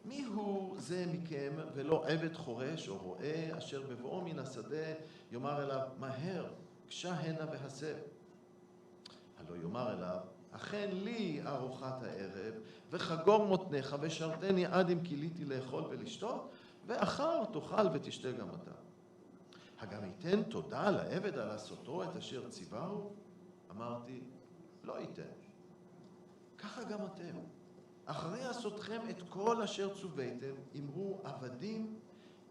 מיהו זה מכם ולא עבד חורש או רועה אשר בבואו מן השדה יאמר אליו מהר קשה הנה והסב. הלא יאמר אליו אכן לי ארוחת הערב וחגור מותניך ושרתני עד אם כיליתי לאכול ולשתות ואחר תאכל ותשתה גם אתה. הגם ייתן תודה לעבד על עשותו את אשר ציווהו? אמרתי לא ייתן. ככה גם אתם. אחרי עשותכם את כל אשר צוויתם, אמרו עבדים,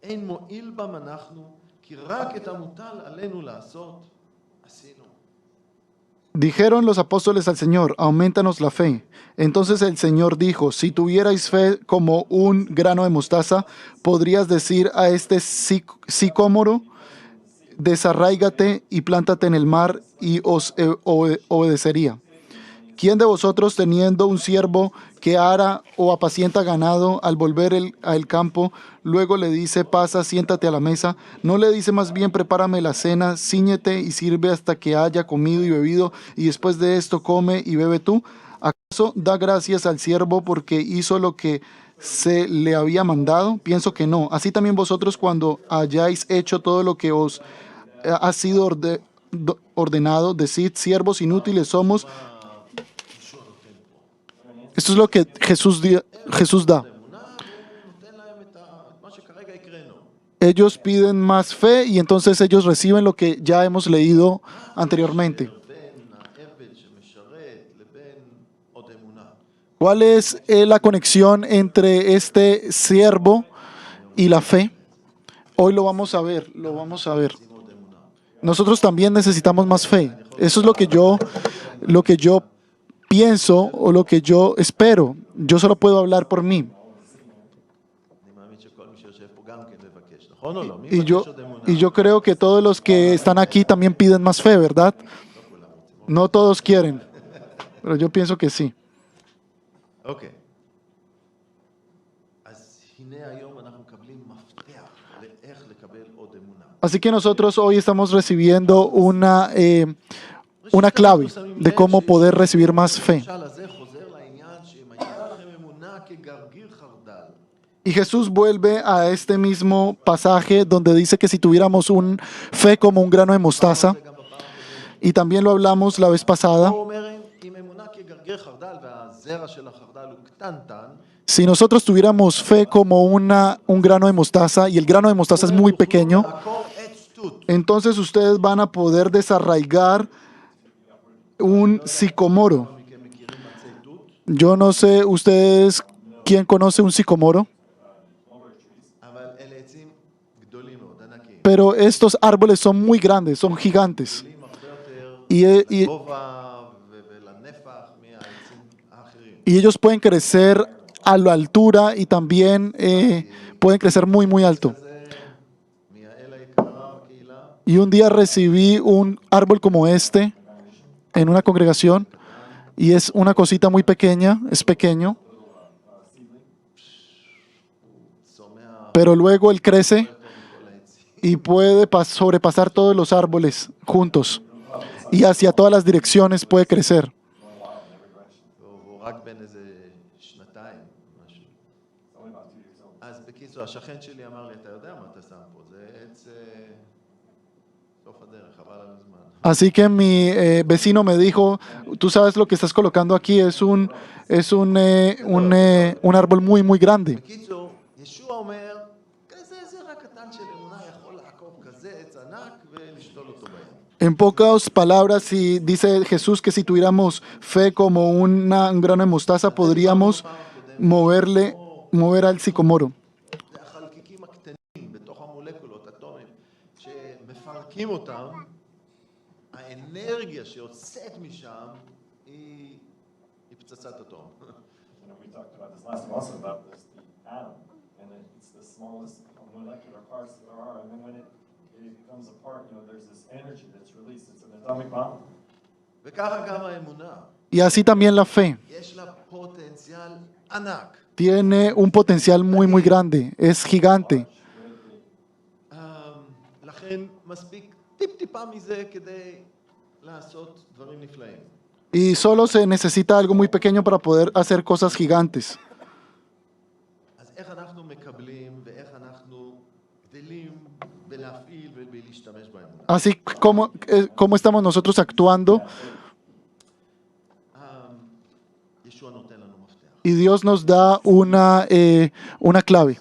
אין מועיל בם אנחנו, כי רק את המוטל עלינו לעשות, עשינו. Dijeron los apóstoles al Señor, aumentanos la fe. Entonces el Señor dijo, si tuvierais fe como un grano de mostaza, podrías decir a este sicómoro, desarráigate y plántate en el mar y os obedecería. ¿Quién de vosotros, teniendo un siervo que ara o apacienta ganado, al volver al campo, luego le dice, pasa, siéntate a la mesa? ¿No le dice más bien, prepárame la cena, cíñete y sirve hasta que haya comido y bebido, y después de esto come y bebe tú? ¿Acaso da gracias al siervo porque hizo lo que se le había mandado? Pienso que no. Así también vosotros, cuando hayáis hecho todo lo que os ha sido ordenado, decid, siervos inútiles somos. Esto es lo que Jesús da. Ellos piden más fe y entonces ellos reciben lo que ya hemos leído anteriormente. ¿Cuál es la conexión entre este siervo y la fe? Hoy lo vamos a ver, Nosotros también necesitamos más fe. Eso es lo que yo pienso o lo que yo espero. Yo solo puedo hablar por mí. Y yo creo que todos los que están aquí también piden más fe, ¿verdad? No todos quieren, pero yo pienso que sí. Okay. Así que nosotros hoy estamos recibiendo una clave de cómo poder recibir más fe. Y Jesús vuelve a este mismo pasaje donde dice que si tuviéramos un fe como un grano de mostaza, y también lo hablamos la vez pasada, si nosotros tuviéramos fe como un grano de mostaza, y el grano de mostaza es muy pequeño, entonces ustedes van a poder desarraigar un sicomoro. Yo no sé, ustedes, ¿quién conoce un sicomoro? Pero estos árboles son muy grandes, son gigantes. Y ellos pueden crecer a la altura y también pueden crecer muy, muy alto. Y un día recibí un árbol como este en una congregación y es una cosita muy pequeña, es pequeño. Pero luego él crece y puede sobrepasar todos los árboles juntos y hacia todas las direcciones puede crecer. Así que mi vecino me dijo, tú sabes lo que estás colocando aquí, es un árbol muy, muy grande. En pocas palabras, si dice Jesús que si tuviéramos fe como un grano de mostaza, podríamos mover al sicomoro. Y así también la fe tiene un potencial muy, muy grande, es gigante. Y solo se necesita algo muy pequeño para poder hacer cosas gigantes. איך אנחנו מקבלים ואיך אנחנו גדלים בלהפעיל ובלהשתמש באמונה. Así como estamos nosotros actuando, ישוע נותן לנו מפתח. y Dios nos da una clave.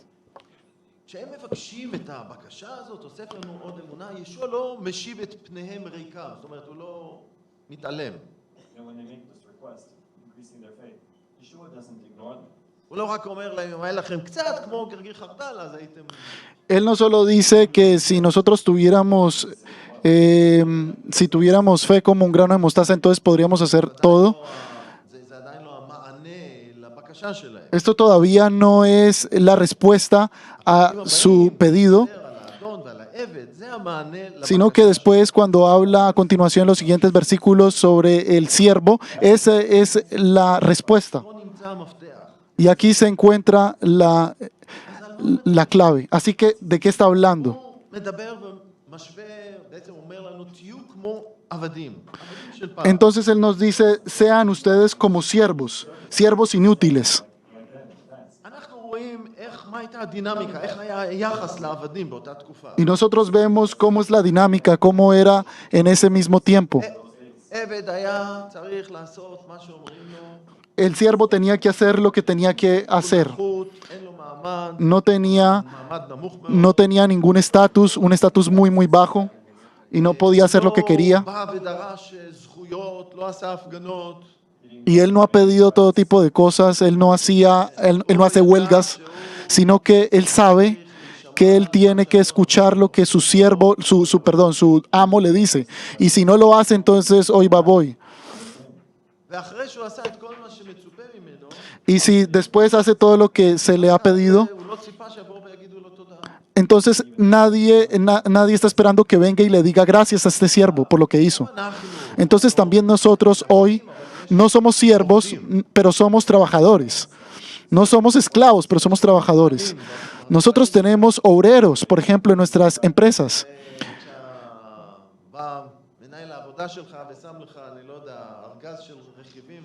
כשהם מבקשים את הבקשה הזאת, אוסף לנו עוד אמונה, ישוע לא משיב את פניהם ריקם, זאת אומרת, הוא לא מתעלם. When they make this request, increasing their faith, Yeshua doesn't ignore them. הוא לא רק אומר להם, אם היה לכם קצת כמו גרגיר חרדל, אז הייתם... Él no solo dice que si nosotros tuviéramos fe como un grano de mostaza, entonces podríamos hacer todo. זה עדיין לא המענה לבקשה שלהם. Esto todavía no es la respuesta a su pedido, על האדון ועל העבד, זה המענה sino que después, cuando habla a continuación en los siguientes versículos sobre el siervo, esa es la respuesta. פה נמצא המפתח. Y aquí se encuentra la clave. Así que, ¿de qué está hablando? הוא מדבר ומשווה, בעצם אומר לנו, תהיו כמו עבדים, עבדים של פעם. Entonces Él nos dice, sean ustedes como siervos inútiles. אנחנו רואים מה הייתה הדינמיקה, איך היה היחס לעבדים באותה תקופה. Y nosotros vemos cómo es la dinámica, cómo era en ese mismo tiempo. עבד היה צריך לעשות מה שאומרים לו, El siervo tenía que hacer lo que tenía que hacer. חוט, אין לו מעמד, No tenía, מעמד נמוך מאוד. no tenía ningún estatus, un estatus muy, muy bajo, y no podía hacer lo que quería. לא בא ודרש זכויות, לא עשה הפגנות. Y él no ha pedido todo tipo de cosas, él no hace huelgas, sino que él sabe que él tiene que escuchar lo que su siervo, su amo le dice. Y si no lo hace, entonces hoy va voy. ואחרי שהוא עשה את כל מה שמצופה ממנו, Y si después hace todo lo que se le ha pedido, הוא לא ציפה שיבואו ויגידו לו תודה. entonces nadie está esperando que venga y le diga gracias a este siervo por lo que hizo. אנחנו, Entonces también nosotros hoy no somos siervos, pero somos trabajadores. No somos esclavos, pero somos trabajadores. Nosotros tenemos obreros, por ejemplo, en nuestras empresas. בא מנהל העבודה שלך ושם לך, אני לא יודע, ארגז של רכיבים,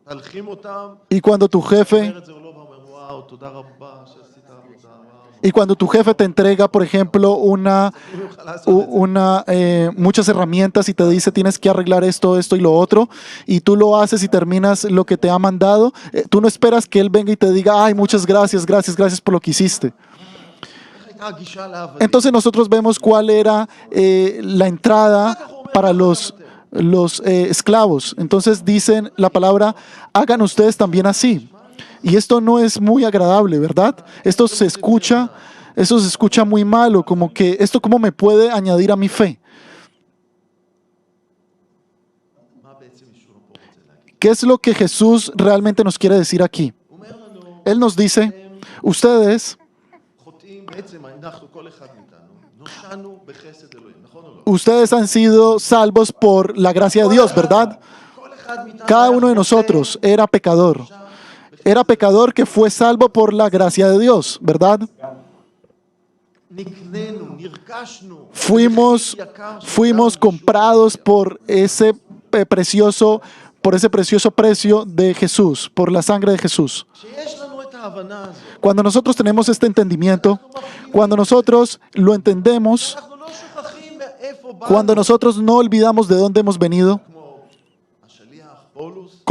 ואומר, תלחים אותם, Y cuando tu jefe, אומר את זה, הוא לא בא, אומר, וואו, תודה רבה שעשית עבודה, וואו. y cuando tu jefe te entrega, por ejemplo, הוא יוכל לעשות את זה. muchas herramientas y te dice tienes que arreglar esto y lo otro, y tú lo haces y terminas lo que te ha mandado, tú no esperas que él venga y te diga, ay, muchas gracias por lo que hiciste. איך הייתה הגישה לעבדים? Entonces nosotros vemos cuál era la entrada para los esclavos. Entonces dicen la palabra, hagan ustedes también así. Y esto no es muy agradable, ¿verdad? Esto se escucha muy malo, como que esto cómo me puede añadir a mi fe. מה בעצם ישוע פה רוצה להגיד? ¿Qué es lo que Jesús realmente nos quiere decir aquí? הוא אומר לנו, Él nos dice, ustedes חוטאים, בעצם אנחנו, כל אחד מאיתנו, נושענו בחסד אלוהים, נכון או לא? ustedes han sido salvos por la gracia de Dios, ¿verdad? כל אחד מאיתנו Cada היה uno de חוטא, nosotros era pecador. Era pecador que fue salvo por la gracia de Dios, ¿verdad? נקנינו, נרכשנו, Fuimos comprados por ese precioso precio de Jesús, por la sangre de Jesús. שיש לנו את ההבנה הזאת, Cuando nosotros tenemos este entendimiento, cuando nosotros lo entendemos, אנחנו לא שוכחים מאיפה באנו, cuando nosotros no olvidamos de dónde hemos venido, כמו השליח פאולוס,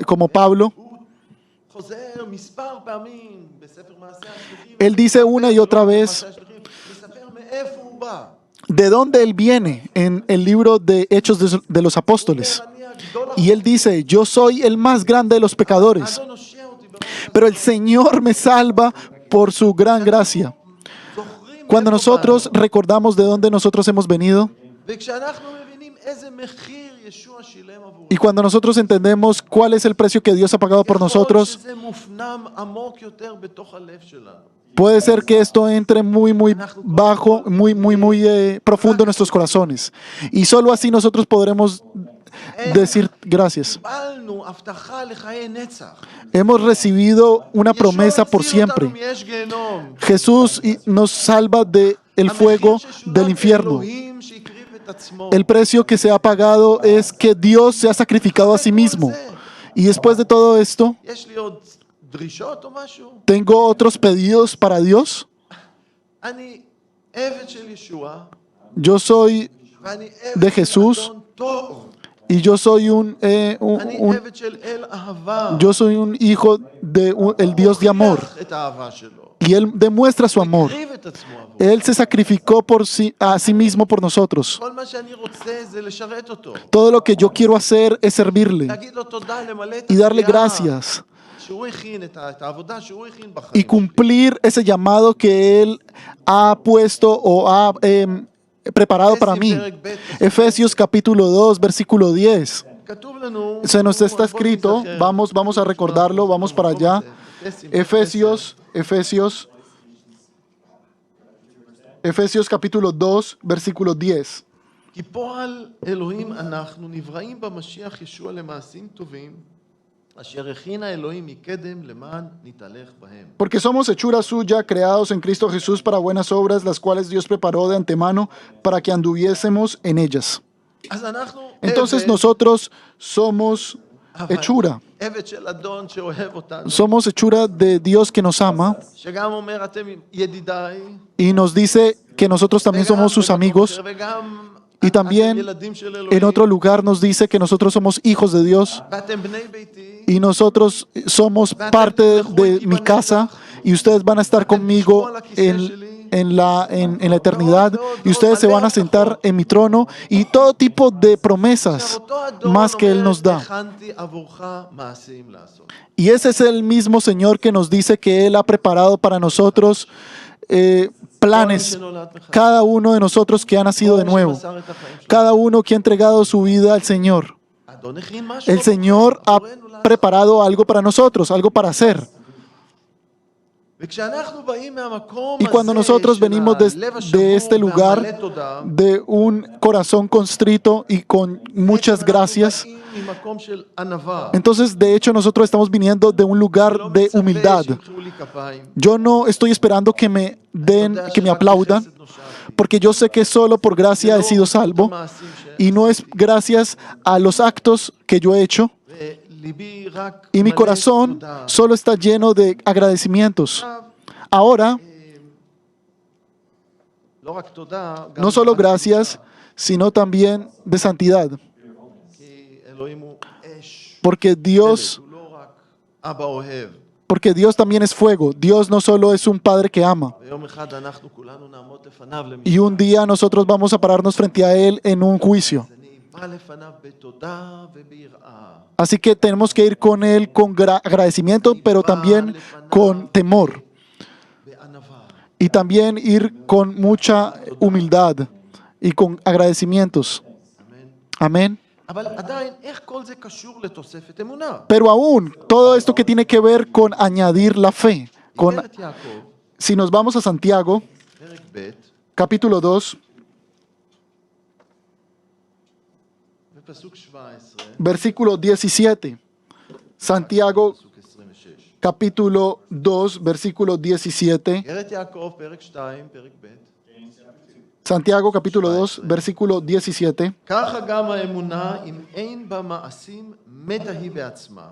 como Pablo, הוא חוזר מספר פעמים בספר מעשי השליחים, él dice una y otra vez מעשי השליחים, מספר מאיפה הוא בא. de dónde él viene en el libro de Hechos de los Apóstoles. אני הגדול Y él dice, yo soy el más grande de los pecadores, האדון הושיע אותי ברוח, pero el Señor me salva por su gran gracia. זוכרים Cuando מאיפה nosotros recordamos de dónde nosotros hemos venido, באנו. וכשאנחנו מבינים איזה מחיר ישוע שילם עבורנו, y cuando nosotros entendemos cuál es el precio que Dios ha pagado por יכול nosotros, שזה מופנם עמוק יותר בתוך הלב שלנו. puede ser que esto entre muy bajo, muy profundo en nuestros corazones. Y solo así nosotros podremos decir gracias. קיבלנו הבטחה לחיי נצח. Hemos recibido una promesa por ישוע הציל siempre. אותנו מאש גיהנום. Jesús nos salva del fuego המחיר ששולם del infierno. אלוהים שהקריב את עצמו. El precio que se ha pagado es que Dios se ha sacrificado a sí mismo. Y después de todo esto, יש לי עוד דרישות או משהו? ¿Tengo otros pedidos para Dios? אני עבד של ישוע, Yo soy ואני de עבד של Jesús. אדון טוב. y yo soy אני עבד של אל אהבה. yo soy un hijo de el Dios de amor. הוכיח את האהבה שלו. Y Él demuestra su amor. הקריב את עצמו עבור. Él se sacrificó a sí mismo por nosotros. כל מה שאני רוצה זה לשרת אותו. Todo lo que yo quiero hacer es servirle להגיד לו תודה, למלא את y darle הקריאה gracias שהוא הכין, את העבודה שהוא הכין y בחיים. cumplir ese llamado que Él ha puesto o ha preparado para mí. Efesios capítulo 2, versículo 10. כתוב לנו, Se nos está בואו escrito, נזכר. vamos a recordarlo, vamos para allá. Efesios capítulo 2, versículo 10. כי פועל אלוהים אנחנו נבראים במשיח ישוע למעשים טובים, אשר הכינה אלוהים מקדם למען נתהלך בהם. Porque somos hechura suya, creados en Cristo Jesús para buenas obras, las cuales Dios preparó de antemano para que anduviésemos en ellas. אז אנחנו Entonces עבד, nosotros somos אבל hechura. עבד של אדון שאוהב אותנו, Somos hechura de Dios que nos ama שגם אומר אתם ידידיי, y nos dice que nosotros también somos sus amigos. וגם Y también אתם ילדים של en אלוהים, otro lugar nos dice que nosotros somos hijos de Dios ואתם בני ביתי, y nosotros somos parte de mi casa y ustedes van a estar conmigo en la eternidad y ustedes se van a sentar en mi trono y todo tipo de promesas אותו אדון más que Él nos אומר, da. הכנתי עבורך מעשים לעשות. Y ese es el mismo Señor que nos dice que Él ha preparado para nosotros planes. Cada uno de nosotros que ha nacido de nuevo, cada uno que ha entregado su vida al Señor. אדון הכין משהו El Señor ha עבורנו לעשות. preparado algo para nosotros, algo para hacer. וכשאנחנו באים מהמקום Y cuando הזה nosotros של venimos הלב השבור de este lugar, והמלא תודה, de un corazón constrito y con muchas אנחנו gracias, באים ממקום של ענווה. entonces de hecho nosotros estamos viniendo de un lugar לא de מצפה humildad. שימחאו לי כפיים. Yo no estoy esperando que me den, אתה יודע que me שרק aplaudan, בחסד נושעתי. porque yo sé que solo por gracia he ולא sido salvo במעשים ש- y no es gracias a los actos que yo he hecho. וליבי רק Y mi מלא corazón תודה. solo está lleno de agradecimientos. עכשיו, Ahora, לא רק תודה, גם no solo רק gracias, sino también de santidad. כי אלוהים הוא אש. Porque Dios, הוא לא רק אבא אוהב. porque Dios también es fuego. Dios no solo es un padre que ama. ויום אחד אנחנו כולנו נעמוד לפניו Y un día nosotros vamos a pararnos frente a Él en un juicio. אז אני בא לפניו בתודה וביראה. Así que tenemos que ir con Él con agradecimiento, pero también con temor. בענווה. Y también ir con mucha humildad y con agradecimientos. אמן. Amén. אבל עדיין, איך כל זה קשור לתוספת אמונה? Pero aún, todo esto que tiene que ver con añadir la fe. Con, איגרת יעקב, si nos vamos a Santiago, פרק ב', capítulo 2, בפסוק 17, versículo 17. Santiago, פסוק 26. capítulo 2, versículo 17. איגרת יעקב, פרק 2, פרק ב', Santiago, capítulo 2, versículo 17. ככה גם האמונה, אם אין בה מעשים, מתה היא בעצמה.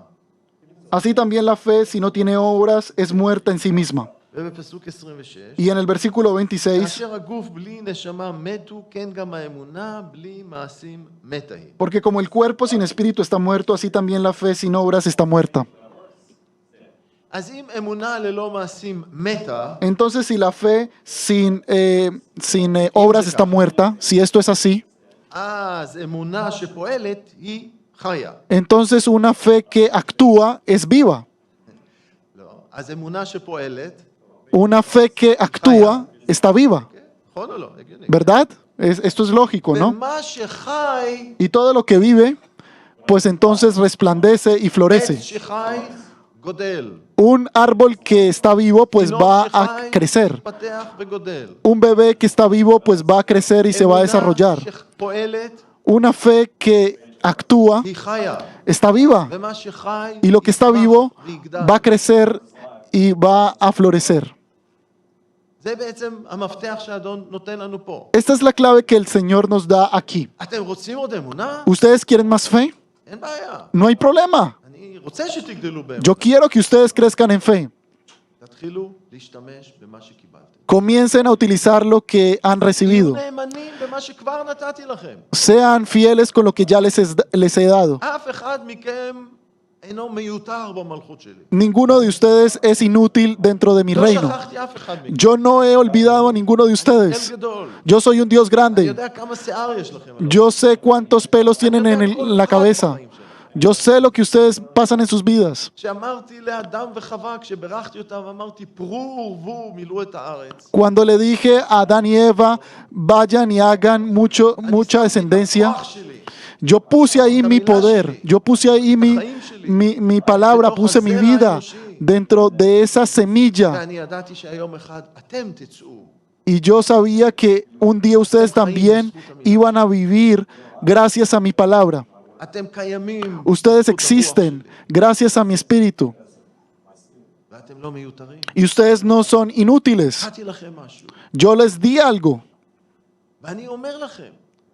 Así también la fe, si no tiene obras, es muerta en sí misma. ובפסוק 26, Y en el versículo 26, כאשר הגוף בלי נשמה מתו, כן גם האמונה בלי מעשים מתה היא. porque como el cuerpo sin espíritu está muerto, así también la fe sin obras está muerta. אז אם אמונה ללא מעשים מתה, Entonces, si la fe sin obras está muerta, si esto es así, אז אמונה שפועלת היא חיה. entonces una fe que actúa es viva. לא. אז אמונה שפועלת, Una fe que actúa está viva, נכון או לא? הגיוני. ¿verdad? Esto es lógico, ¿no? ומה שחי, Y todo lo que vive, pues entonces resplandece y עץ florece. שחי גודל. Un árbol que está vivo, pues תינוק va a שחי, crecer. מתפתח וגודל. Un bebé que está vivo, pues va a crecer y se va a desarrollar. אמונה שפועלת Una fe que actúa היא חיה. está viva. ומה שחי, Y lo que está יצמח vivo ויגדל. va a crecer y va a florecer. זה בעצם המפתח שהאדון נותן לנו פה. Esta es la clave que el Señor nos da aquí. אתם רוצים עוד אמונה? ¿Ustedes quieren más fe? אין בעיה. No hay problema. אני אני רוצה שתגדלו באמונה. Yo quiero que ustedes crezcan en fe. תתחילו להשתמש במה שקיבלתם. Comiencen a utilizar lo que han תהיו recibido. נאמנים במה שכבר נתתי לכם. Sean fieles con lo que ya les he dado. אף אחד מכם אינו מיותר במלכות שלי. Ninguno de ustedes es inútil dentro de mi לא reino. שכחתי אף אחד מכם. Yo no he olvidado a ninguno de אל ustedes. גדול. Yo soy un Dios אני grande. יודע כמה שיער יש לכם. Yo sé cuántos pelos tienen en la cabeza. Yo sé lo que ustedes pasan en sus vidas. כשאמרתי לאדם וחווה, כשברכתי אותם, אמרתי, פרו ורבו, מילאו את הארץ. Cuando le dije a Adán y Eva, vayan y hagan mucha descendencia, הכוח שלי. yo puse ahí mi poder, yo puse ahí mi palabra, puse mi vida dentro de esa semilla. ואני ידעתי שהיום אחד אתם תצאו. Y yo sabía que un día ustedes también iban a vivir gracias a mi palabra. אתם קיימים. Ustedes בזכות הרוח existen שלי. gracias a mi espíritu. ואתם לא מיותרים. Y ustedes no son inútiles. נתתי לכם משהו. Yo les di algo. ואני אומר לכם,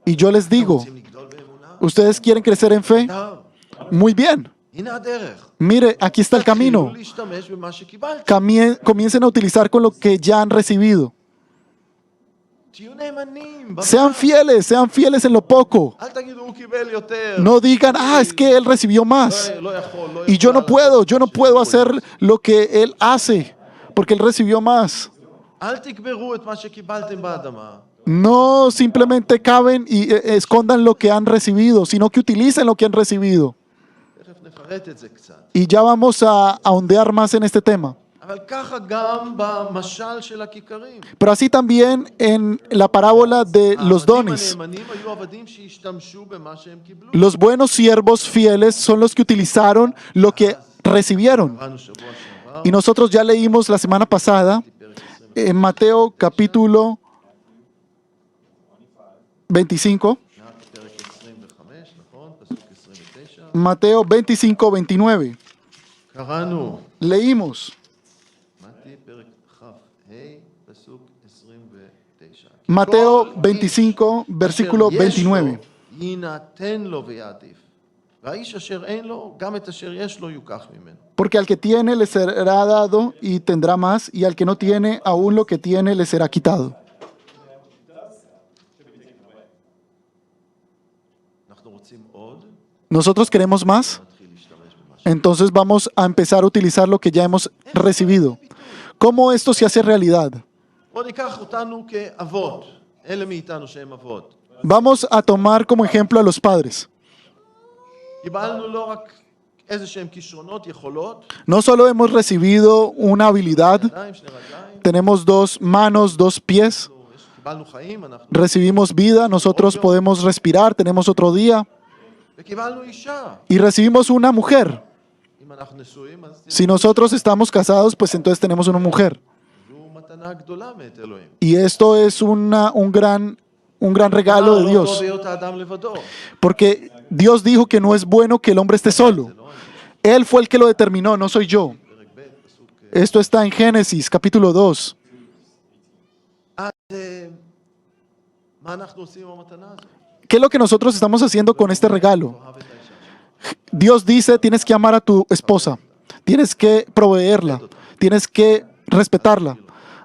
Y yo les אתם digo, רוצים לגדול באמונה? ¿ustedes quieren crecer en fe? טוב, Muy bien. הנה הדרך. Mire, aquí está el camino. תתחילו להשתמש במה שקיבלתם. Comiencen a utilizar con lo que ya han recibido. תהיו נאמנים. Sean fieles en lo poco. אל תגידו, הוא קיבל יותר. No digan, es que él recibió más. לא יכול, לא Y yo no יכולה puedo לעשות מה שהוא hacer lo que él hace, porque él recibió más. אל תקברו את מה שקיבלתם באדמה. No simplemente caben y escondan lo que han recibido, sino que utilicen lo que han recibido. תכף נפרט את זה קצת. Y ya vamos a ahondear más en este tema. אבל ככה גם במשל של הכיכרים. Pero así también en la parábola de los dones. הנאמנים היו עבדים שהשתמשו במה שהם קיבלו. Los buenos siervos fieles son los que utilizaron lo que recibieron. קראנו שבוע שעבר, Y nosotros ya leímos la semana pasada en Mateo capítulo 25. פרק 25, נכון? פסוק 29. Mateo 25, 29. קראנו, Leímos. מתי פרק כ"ה, פסוק 29. Mateo כל 25, versículo אשר יש לו, 29. יינתן לו ויעדיף. והאיש אשר אין לו, גם את אשר יש לו יוקח ממנו. Porque al que tiene le será dado y tendrá más, y al que no tiene, aún lo que tiene le será quitado. אנחנו רוצים עוד, Nosotros queremos más, נתחיל להשתמש במה ש... entonces vamos a empezar a utilizar lo que ya hemos recibido. ¿Cómo esto se hace realidad? בואו ניקח אותנו כאבות, אלה מאיתנו שהם אבות. Vamos a tomar como ejemplo a los padres. קיבלנו לא רק איזה שהם כישרונות, יכולות, No solo hemos recibido una habilidad, ידיים, שני רגליים, tenemos 2 manos, 2 pies, קיבלנו חיים, אנחנו... recibimos vida, nosotros podemos respirar, tenemos otro día, וקיבלנו אישה. y recibimos una mujer. אם אנחנו נשואים, אז Si nosotros estamos casados, pues entonces tenemos una mujer. זו מתנה גדולה מאת אלוהים. Y esto es un gran regalo de לא Dios. טוב היות האדם לבדו. Porque Dios dijo que no es bueno que el hombre esté solo. Él fue el que lo determinó, no soy yo. פרק ב', פסוק... Esto está en Génesis, capítulo 2. אז מה אנחנו עושים עם המתנה הזאת? ¿Qué es lo que nosotros estamos haciendo con este regalo? אוהב את האישה שלך. Dios dice, tienes que amar a tu esposa, tienes que proveerla, tienes que respetarla,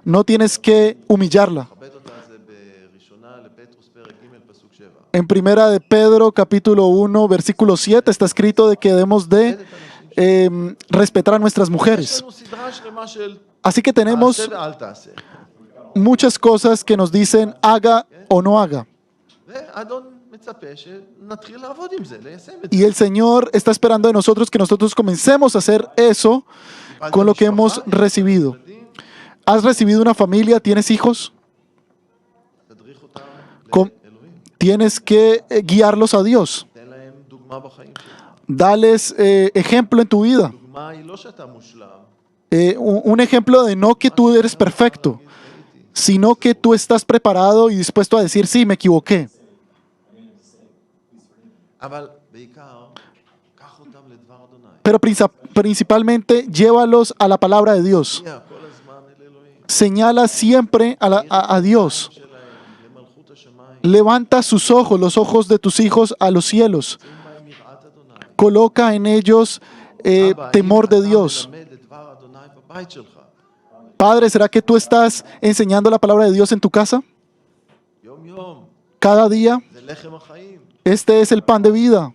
no tienes que humillarla. כבד אותה זה בראשונה לפטרוס פרק ג' פסוק 7. En primera de Pedro, capítulo 1, versículo 7, está escrito de que debemos de respetar a nuestras יש mujeres. לנו סדרה שלמה של Así que tenemos תעשה ואל תעשה. muchas cosas que nos dicen haga o no haga. והאדון מצפה שנתחיל לעבוד עם זה, ליישם את Y זה. el Señor está esperando de nosotros que nosotros comencemos a hacer eso con lo que hemos recibido. ¿Has recibido una familia? ¿Tienes hijos? תדריך אותם Com- לאלוהים. Tienes que guiarlos a Dios. תן להם דוגמה בחיים שלך. Dales ejemplo en tu vida. דוגמה היא לא שאתה מושלם, Un ejemplo de no que tú eres perfecto, sino que tú estás preparado y dispuesto a decir, sí, me equivoqué. אבל בעיקר, קח אותם לדבר אדוני. Pero principalmente llévalos a la palabra de Dios. תגיע כל הזמן אל אלוהים. Señala siempre a Dios. שלהם למלכות השמיים. Levanta sus ojos, los ojos de tus hijos a los cielos. שים בהם יראת אדוני. Coloca en ellos אבא, temor de האם אתה Dios. מלמד את דבר אדוני בבית שלך? Padre, ¿será que tú estás enseñando la palabra de Dios en tu casa? יום-יום, Cada día, זה לחם החיים. este es el pan de vida.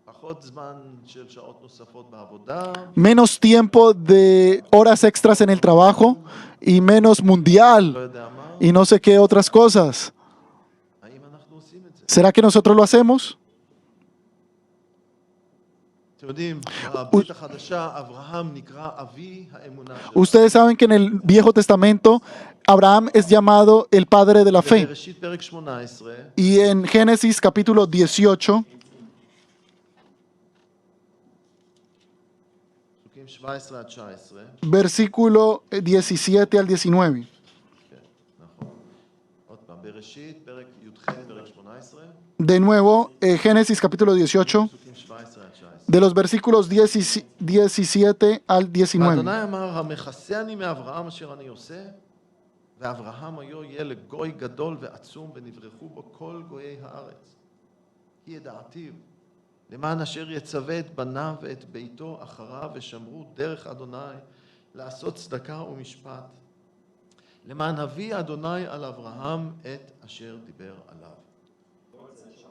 פחות זמן של שעות נוספות בעבודה, Menos tiempo de horas extras en el trabajo y menos לא mundial יודע מה. y no sé qué otras cosas. האם אנחנו עושים את זה? ¿Será que nosotros lo hacemos? אתם יודעים, בברית החדשה, אברהם נקרא אבי האמונה שלנו. Ustedes saben que en el Viejo Testamento Abraham es llamado el padre de la fe. בראשית פרק 18, Y en Génesis capítulo 18, פסוקים 17 עד 19, versículo 17 al 19. כן, נכון. עוד פעם, בראשית פרק י"ח, פרק 18, De nuevo, Génesis capítulo 18, פסוקים 17 עד 19. de los versículos 17 al 19. ואדוני אמר, המכסה אני מאברהם אשר אני עושה, ואברהם היו יהיה לגוי גדול ועצום, ונברכו בו כל גויי הארץ. כי ידעתיו, למען אשר יצווה את בניו ואת ביתו אחריו, ושמרו דרך אדוני, לעשות צדקה ומשפט. למען הביא אדוני על אברהם את אשר דיבר עליו.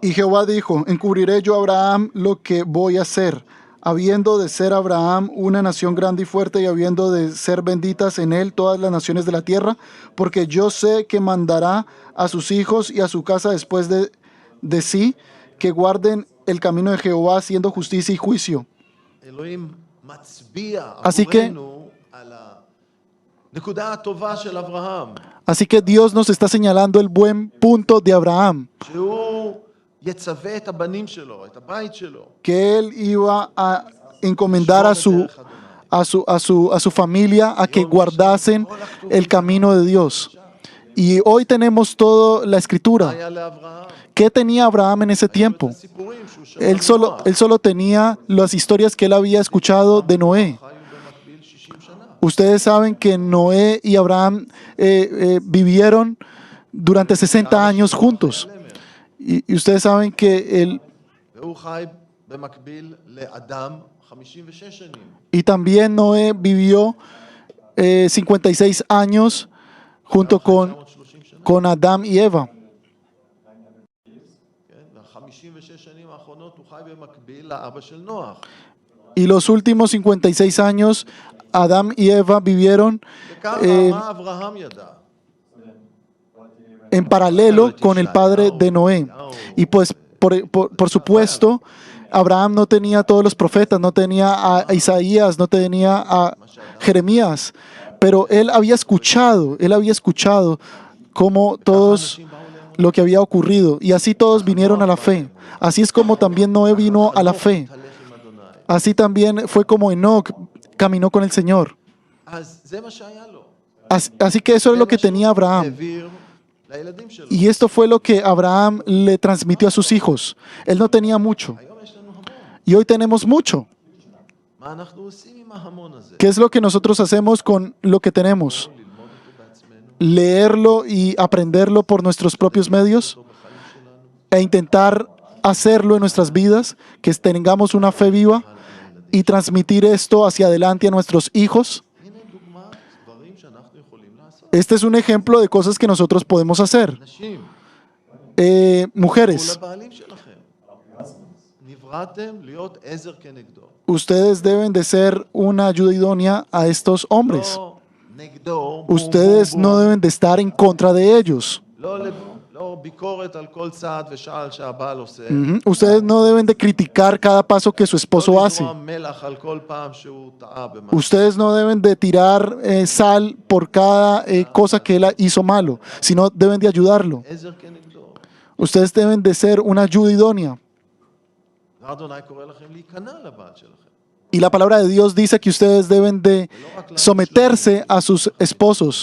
Y Jehová dijo, encubriré yo a Abraham lo que voy a hacer, habiendo de ser Abraham una nación grande y fuerte y habiendo de ser benditas en él todas las naciones de la tierra, porque yo sé que mandará a sus hijos y a su casa después de sí, que guarden el camino de Jehová haciendo justicia y juicio. אלוהים מצביע Así que- עבורנו על הנקודה הטובה של אברהם, Así que Dios nos está señalando el buen punto de Abraham, שהוא יצווה את הבנים שלו, את הבית שלו. que él iba a encomendar a su familia a que guardasen el camino de Dios. Y hoy tenemos toda la מה escritura. היה לאברהם? ¿Qué tenía Abraham en ese tiempo? סיפורים שהוא שמע Él solo tenía las historias que él había escuchado de Noé. חיו במקביל 60 שנה. Ustedes saben que Noé y Abraham vivieron durante 60 años juntos. Y ustedes saben que והוא חי במקביל לאדם 56 שנים. y también Noé vivió 56 años junto 930 שנה. con Adán y Eva. כן? וה-56 שנים האחרונות הוא חי במקביל לאבא של נוח. Y los últimos 56 años, Adán y Eva vivieron וככה, eh, מה אברהם ידע? en paralelo con el padre de Noé. Y pues, por supuesto, Abraham no tenía a todos los profetas, no tenía a Isaías, no tenía a Jeremías, pero él había escuchado cómo todos lo que había ocurrido, y así todos vinieron a la fe. Así es como también Noé vino a la fe. התהלך עם אדוני. Así también fue como Enoch caminó con el Señor. אז זה מה שהיה לו. Así que eso es lo que tenía Abraham. העביר לילדים שלו. Y esto fue lo que Abraham le transmitió a sus hijos. Él no tenía mucho. היום יש לנו המון. Y hoy tenemos mucho. מה אנחנו עושים עם ההמון הזה? ¿Qué es lo que nosotros hacemos con lo que tenemos? ללמוד אותו בעצמנו, Leerlo y aprenderlo por nuestros propios medios אותו בחיים שלנו. e intentar hacerlo en nuestras vidas, que tengamos una fe viva y transmitir esto hacia adelante a nuestros hijos. הנה דוגמה, דברים שאנחנו יכולים לעשות. Este es un ejemplo de cosas que nosotros podemos hacer. נשים, Mujeres, מול הבעלים שלכם. נבראתם להיות עזר כנגדו. ustedes deben de ser una ayuda idónea a estos hombres. לא נגדו, Ustedes no deben de estar en contra de ellos. לא ביקורת על כל צעד ושעל שהבעל עושה. Ustedes no deben de criticar cada paso que su esposo לא hace. לזרוע מלח על כל פעם שהוא טעה במשהו. Ustedes no deben de tirar sal por cada cosa que él hizo malo, sino deben de ayudarlo. עזר כנגדו. Ustedes deben de ser una ayuda idónea. ואדוני קורא לכם להיכנע לבעל שלכם. Y la palabra de Dios dice que ustedes deben de someterse a sus esposos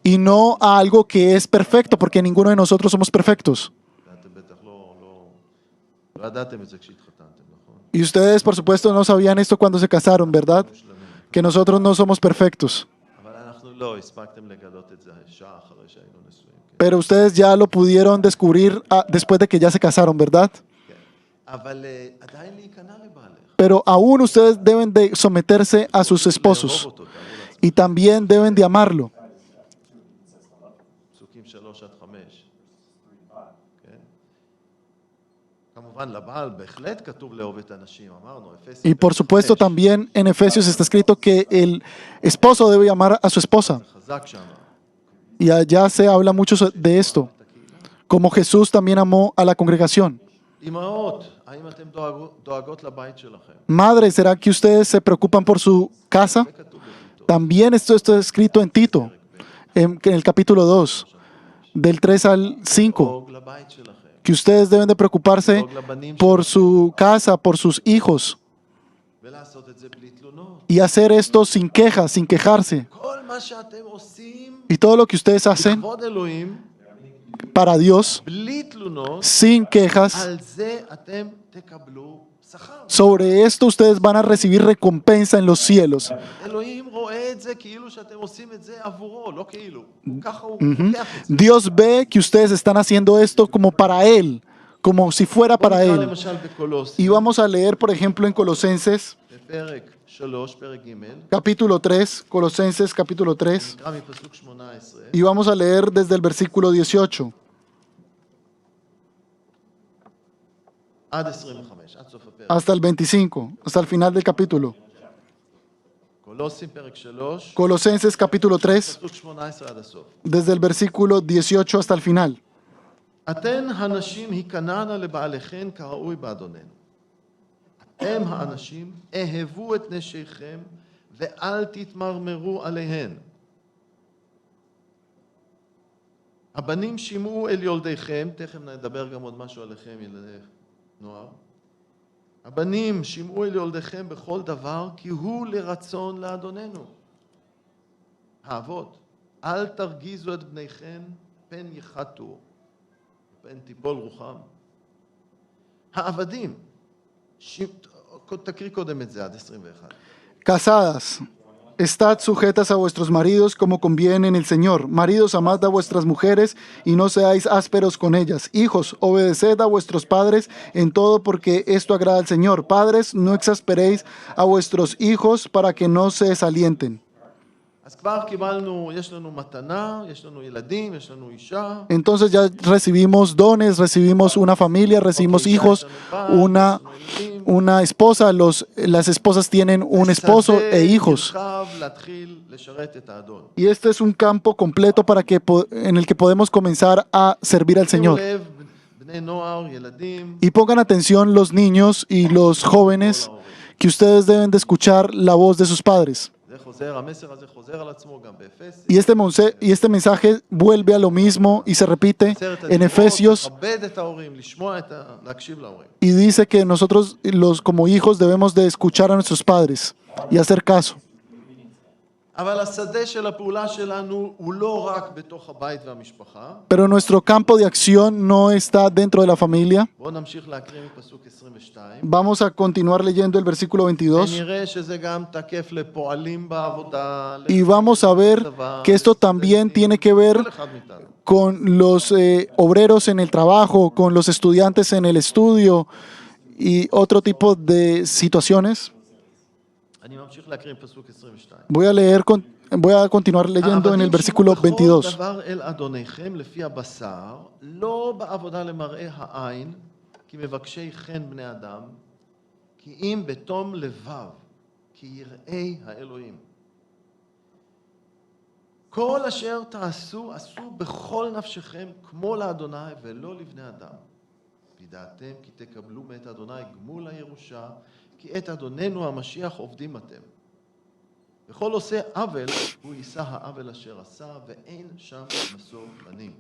y no a algo que es perfecto, porque ninguno de nosotros somos perfectos. ואתם בטח לא ידעתם את זה כשהתחתנתם, נכון? Y ustedes, por supuesto, no sabían esto cuando se casaron, ¿verdad? Que nosotros no somos perfectos. אבל אנחנו לא הספקתם לגלות את זה שעה אחרי שהיינו נשואים. כן? Pero ustedes ya lo pudieron descubrir después de que ya se casaron, ¿verdad? אבל עדיין להיכנע לבעלך. Pero aún ustedes deben de someterse a sus esposos לאהוב אותו, תארו לעצמכם. y también deben de amarlo. פסוקים 3-5. כן? כמובן, לבעל בהחלט כתוב לאהוב את הנשים, אמרנו, אפסים. Y por supuesto también en Efesios está escrito que el esposo debe amar a su esposa. חזק שם. Y allá se habla mucho de esto, como Jesús también amó a la congregación. אמהות, האם אתם דואגות לבית שלכם? Madre, ¿será que ustedes se preocupan por su casa? זה כתוב בטיטו. También esto está escrito en Tito, en el capítulo 2, del 3 al 5, לדאוג לבית שלכם. que ustedes deben de preocuparse לדאוג לבנים por שלכם. su casa, por sus hijos, ולעשות את זה בלי תלונות. y hacer esto sin quejas, sin quejarse. כל מה שאתם עושים, Y todo lo que ustedes hacen לכבוד אלוהים, para Dios, בלי תלונות, sin quejas, על זה אתם תקבלו שכר. sobre esto ustedes van a recibir recompensa en los cielos. אלוהים רואה את זה כאילו שאתם עושים את זה עבורו, לא כאילו. ככה הוא לוקח את זה. Dios ve que ustedes están haciendo esto como para Él, como si fuera בואו para נקרא Él. למשל בקולוסים, Y vamos a leer, por ejemplo, en Colosenses, בפרק 3, פרק ג', capítulo 3, Colosenses capítulo 3, נקרא מפסוק 18, y vamos a leer desde el versículo 18 עד 25, עד סוף הפרק. hasta el 25, hasta el final del capítulo. קולוסים, פרק 3, Colosenses capítulo 3, פסוק 18 עד הסוף. desde el versículo 18 hasta el final. אתן הנשים היכנענה לבעליכן כראוי באדוננו. אתם האנשים אהבו את נשיכם ואל תתמרמרו עליהן. הבנים שמעו אל יולדיכם, תכף נדבר גם עוד משהו עליכם ילדי נוער. הבנים שמעו אל יולדיכם בכל דבר כי הוא לרצון לאדוננו. האבות, אל תרגיזו את בניכם פן יחתו. פן תיפול רוחם. העבדים, תקריא קודם את זה עד 21. Casadas, estad sujetas a vuestros maridos como conviene en el Señor. Maridos, amad a vuestras mujeres y no seáis ásperos con ellas. Hijos, obedeced a vuestros padres en todo porque esto agrada al Señor. Padres, no exasperéis a vuestros hijos para que no se desalienten. אז כבר קיבלנו, יש לנו מתנה, יש לנו ילדים, יש לנו אישה. Entonces ya recibimos dones, recibimos una familia, recibimos hijos, una esposa. Las esposas tienen un esposo e hijos. נרחב להתחיל לשרת את האדון. Y este es un campo completo en el que podemos comenzar a servir al שימו Señor. לב, בני נוער, ילדים, Y pongan atención los niños y los jóvenes que ustedes deben de escuchar la voz de sus padres. זה חוזר, המסר הזה חוזר על עצמו גם באפסים. Y este mensaje vuelve a lo mismo y se repite en Efesios לכבד את ההורים, להקשיב להורים. y dice que nosotros como hijos debemos de escuchar a nuestros padres y hacer caso. אבל השדה של הפעולה שלנו הוא לא רק בתוך הבית והמשפחה. Pero nuestro campo de acción no está dentro de la familia. בואו נמשיך להקריא מפסוק 22. Vamos a continuar leyendo el versículo 22 ונראה שזה גם תקף לפועלים בעבודה. y vamos a ver que esto también tiene que ver כל אחד מאיתנו. con los obreros en el trabajo, con los estudiantes en el estudio y otro tipo de situaciones. אני ממשיך להקריא מפסוק 22. Voy a continuar leyendo en el versículo העבדים שמעו 22. בכל דבר אל אדוניכם לפי הבשר, לא בעבודה למראה העין, כי מבקשי חן בני אדם, כי אם בתום לבב, כי יראי האלוהים. כל אשר תעשו, עשו בכל נפשכם כמו לאדוני ולא לבני אדם. וידעתם כי תקבלו מאת אדוני גמול הירושה, כי את אדוננו המשיח עובדים אתם. וכל עושה עוול, הוא יישא העוול אשר עשה, ואין שם משוא פנים.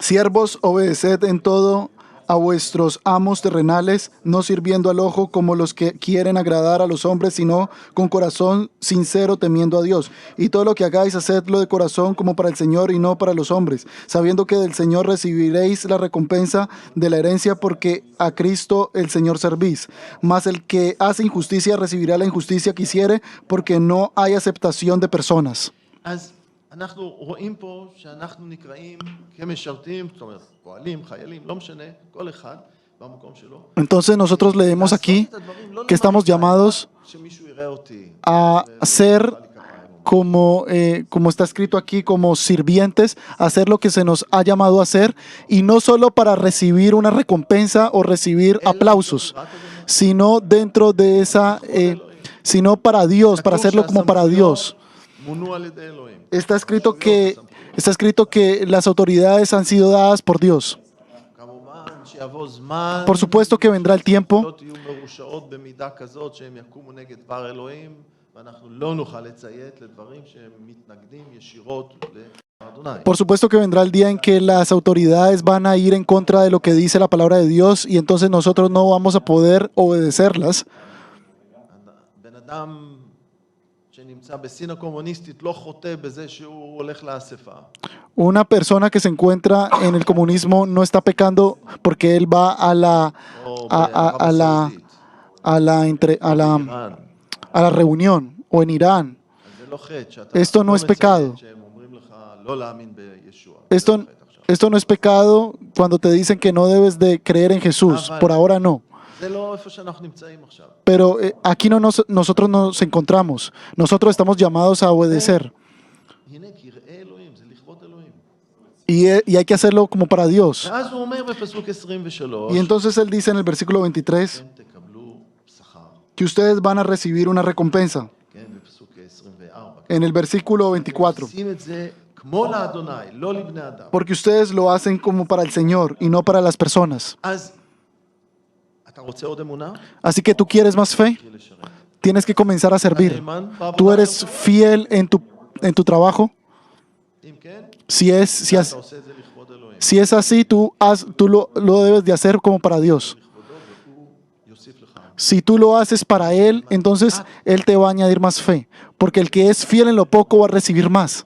Siervos, obedeced en todo a vuestros amos terrenales, no sirviendo al ojo como los que quieren agradar a los hombres, sino con corazón sincero temiendo a Dios. Y todo lo que hagáis, hacedlo de corazón como para el Señor y no para los hombres, sabiendo que del Señor recibiréis la recompensa de la herencia, porque a Cristo el Señor servís. Mas el que hace injusticia recibirá la injusticia que hiciere, porque no hay aceptación de personas. אז אנחנו רואים פה שאנחנו נקראים כמשרתים, זאת אומרת, פועלים, חיילים, לא משנה, כל אחד, במקום שלו. Entonces nosotros leemos aquí לעשות את הדברים, לא que estamos למראית עין, llamados שמישהו יראה אותי. a ser ומחא לי כפיים. como está escrito aquí, como sirvientes, hacer lo que se nos ha llamado a hacer, y no solo para recibir una recompensa o recibir aplausos, sino dentro de esa, sino para Dios, para hacerlo como para Dios. מונו על ידי אלוהים. Está escrito que las autoridades han sido dadas por Dios. כמובן שיבוא זמן, Por supuesto que vendrá el tiempo לא תהיו מרושעות במידה כזאת שהם יקומו נגד דבר אלוהים, ואנחנו לא נוכל לציית לדברים שהם מתנגדים ישירות לאדוני. Por supuesto que vendrá el día en que las autoridades van a ir en contra de lo que dice la palabra de Dios, y entonces nosotros no vamos a poder obedecerlas. בן אדם שנמצא בסין הקומוניסטית לא חוטא בזה שהוא הולך לאספה. Una persona que se encuentra en el comunismo no está pecando porque él va a la, או a la, סעודית, a la reunión, o en Irán. אז זה לא חטא שאתה Esto no לא es pecado. מציית שהם אומרים לך לא להאמין בישוע. Esto, זה לא חטא עכשיו. esto no es pecado cuando te dicen que no debes de creer en Jesús. Por ahora no. זה לא איפה שאנחנו נמצאים עכשיו. Pero aquí no nosotros nos encontramos. Nosotros estamos llamados a obedecer. הנה קראה אלוהים, זה לכבוד אלוהים. Y hay que hacerlo como para Dios. ואז הוא אומר בפסוק 23, Y entonces él dice en el versículo 23 אתם תקבלו שכר. que ustedes van a recibir una recompensa. כן, בפסוק 24. En el versículo 24. עושים את זה כמו לאדוני, לא לבני אדם. Porque ustedes lo hacen como para el Señor y no para las personas. אז אתה רוצה עוד אמונה? Así que tú quieres más fe, תתחיל לשרת. tienes que comenzar a servir. נאמן בעבודה Tú eres הזאת? fiel en tu trabajo. אם כן, Si אתה עושה את זה לכבוד אלוהים. así, tú lo debes de hacer como para Dios. לכבודו, והוא יוסיף לך. Si tú lo haces para Él, entonces Él te va a añadir más fe. Porque el que es fiel en lo poco va a recibir más.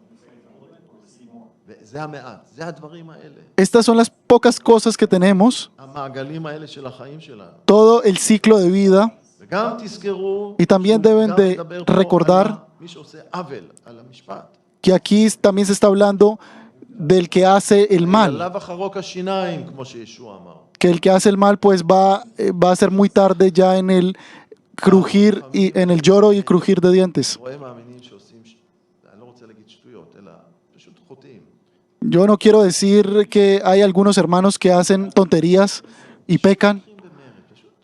וזה המעט, זה הדברים האלה. Estas son las pocas cosas que tenemos, המעגלים האלה של החיים שלנו. todo el ciclo de vida. וגם תזכרו, Y también deben גם de מדבר פה recordar על מי שעושה עוול, על המשפט. Que aquí también se está hablando del que hace el mal. עליו אחרוק השיניים, כמו שישוע אמר. Que el que hace el mal pues va a ser muy tarde ya en el crujir y en el lloro y crujir de dientes. רואה מאמינים שעושים, אני לא רוצה להגיד שטויות, אלא פשוט חוטאים. Yo no quiero decir que hay algunos hermanos que hacen tonterías y pecan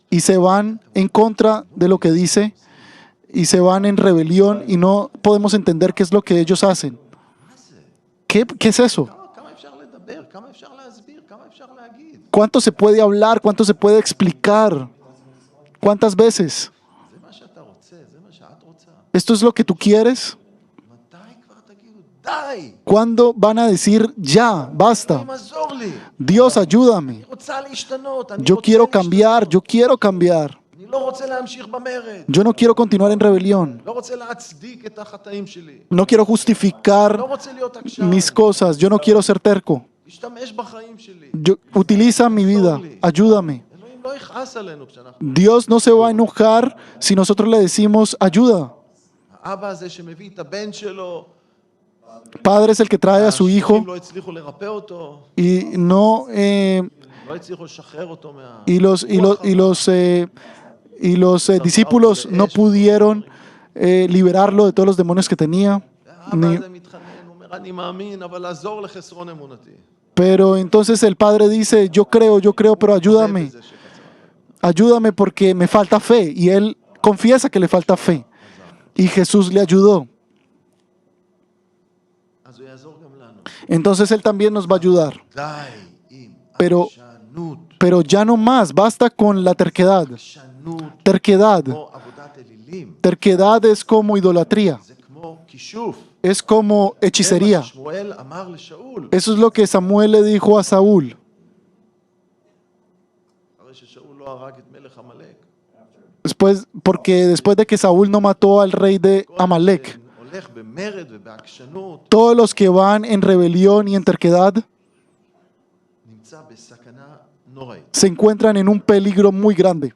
y se van en contra de lo que dice y se van en rebelión y no podemos entender qué es lo que ellos hacen. מה זה? ¿Qué es eso? כמה אפשר לדבר, כמה אפשר להסביר, כמה אפשר להגיד. ¿Cuánto se puede hablar? ¿Cuánto se puede explicar? ¿Cuántas veces? זה מה שאתה רוצה, זה מה שאת רוצה. ¿Esto es lo que tú quieres? מתי כבר תגידו, די! ¿Cuándo van a decir ya, basta? אלוהים עזור לי. Dios, ayúdame. אני רוצה להשתנות, אני Yo רוצה quiero להשתנות. cambiar, yo quiero cambiar. אני לא רוצה להמשיך במרד. Yo no quiero continuar en rebelión. לא רוצה להצדיק את החטאים שלי. No quiero justificar לא רוצה להיות עקשן. mis cosas. Yo no quiero ser terco. תשתמש בחיים שלי. Utiliza mi vida. Ayúdame. אלוהים לא יכעס עלינו כשאנחנו... Dios no se va a enojar si nosotros le decimos ayuda. האבא הזה שמביא את הבן שלו, Padre es el que trae a su השליחים hijo לא הצליחו לרפא אותו, y no לא הצליחו לשחרר אותו מה... y los discípulos no pudieron liberarlo de todos los demonios que tenía. האבא הזה מתחנן, הוא אומר, אני מאמין, אבל לעזור לחסרון אמונתי. Pero entonces el padre dice, yo creo, pero ayúdame. זה שחסר. Ayúdame porque me falta fe. Y él confiesa que le falta fe. Y Jesús le ayudó. אז הוא יעזור גם לנו. Entonces él también nos va a ayudar. די עם Pero- עקשנות. Pero ya no más, basta con la terquedad. עקשנות Terquedad. כמו עבודת אלילים. Terquedad es como idolatría. זה כמו כישוף. Es como זה hechicería. מה ששמואל אמר לשאול. Eso es lo que Samuel le dijo a Saúl. הרי ששאול לא הרג את מלך עמלק. Porque después de que Saúl no mató al rey de Amalek, הולך במרד ובעקשנות, todos los que van en rebelión y en terquedad נמצא בסכנה נוראית. se encuentran en un peligro muy grande.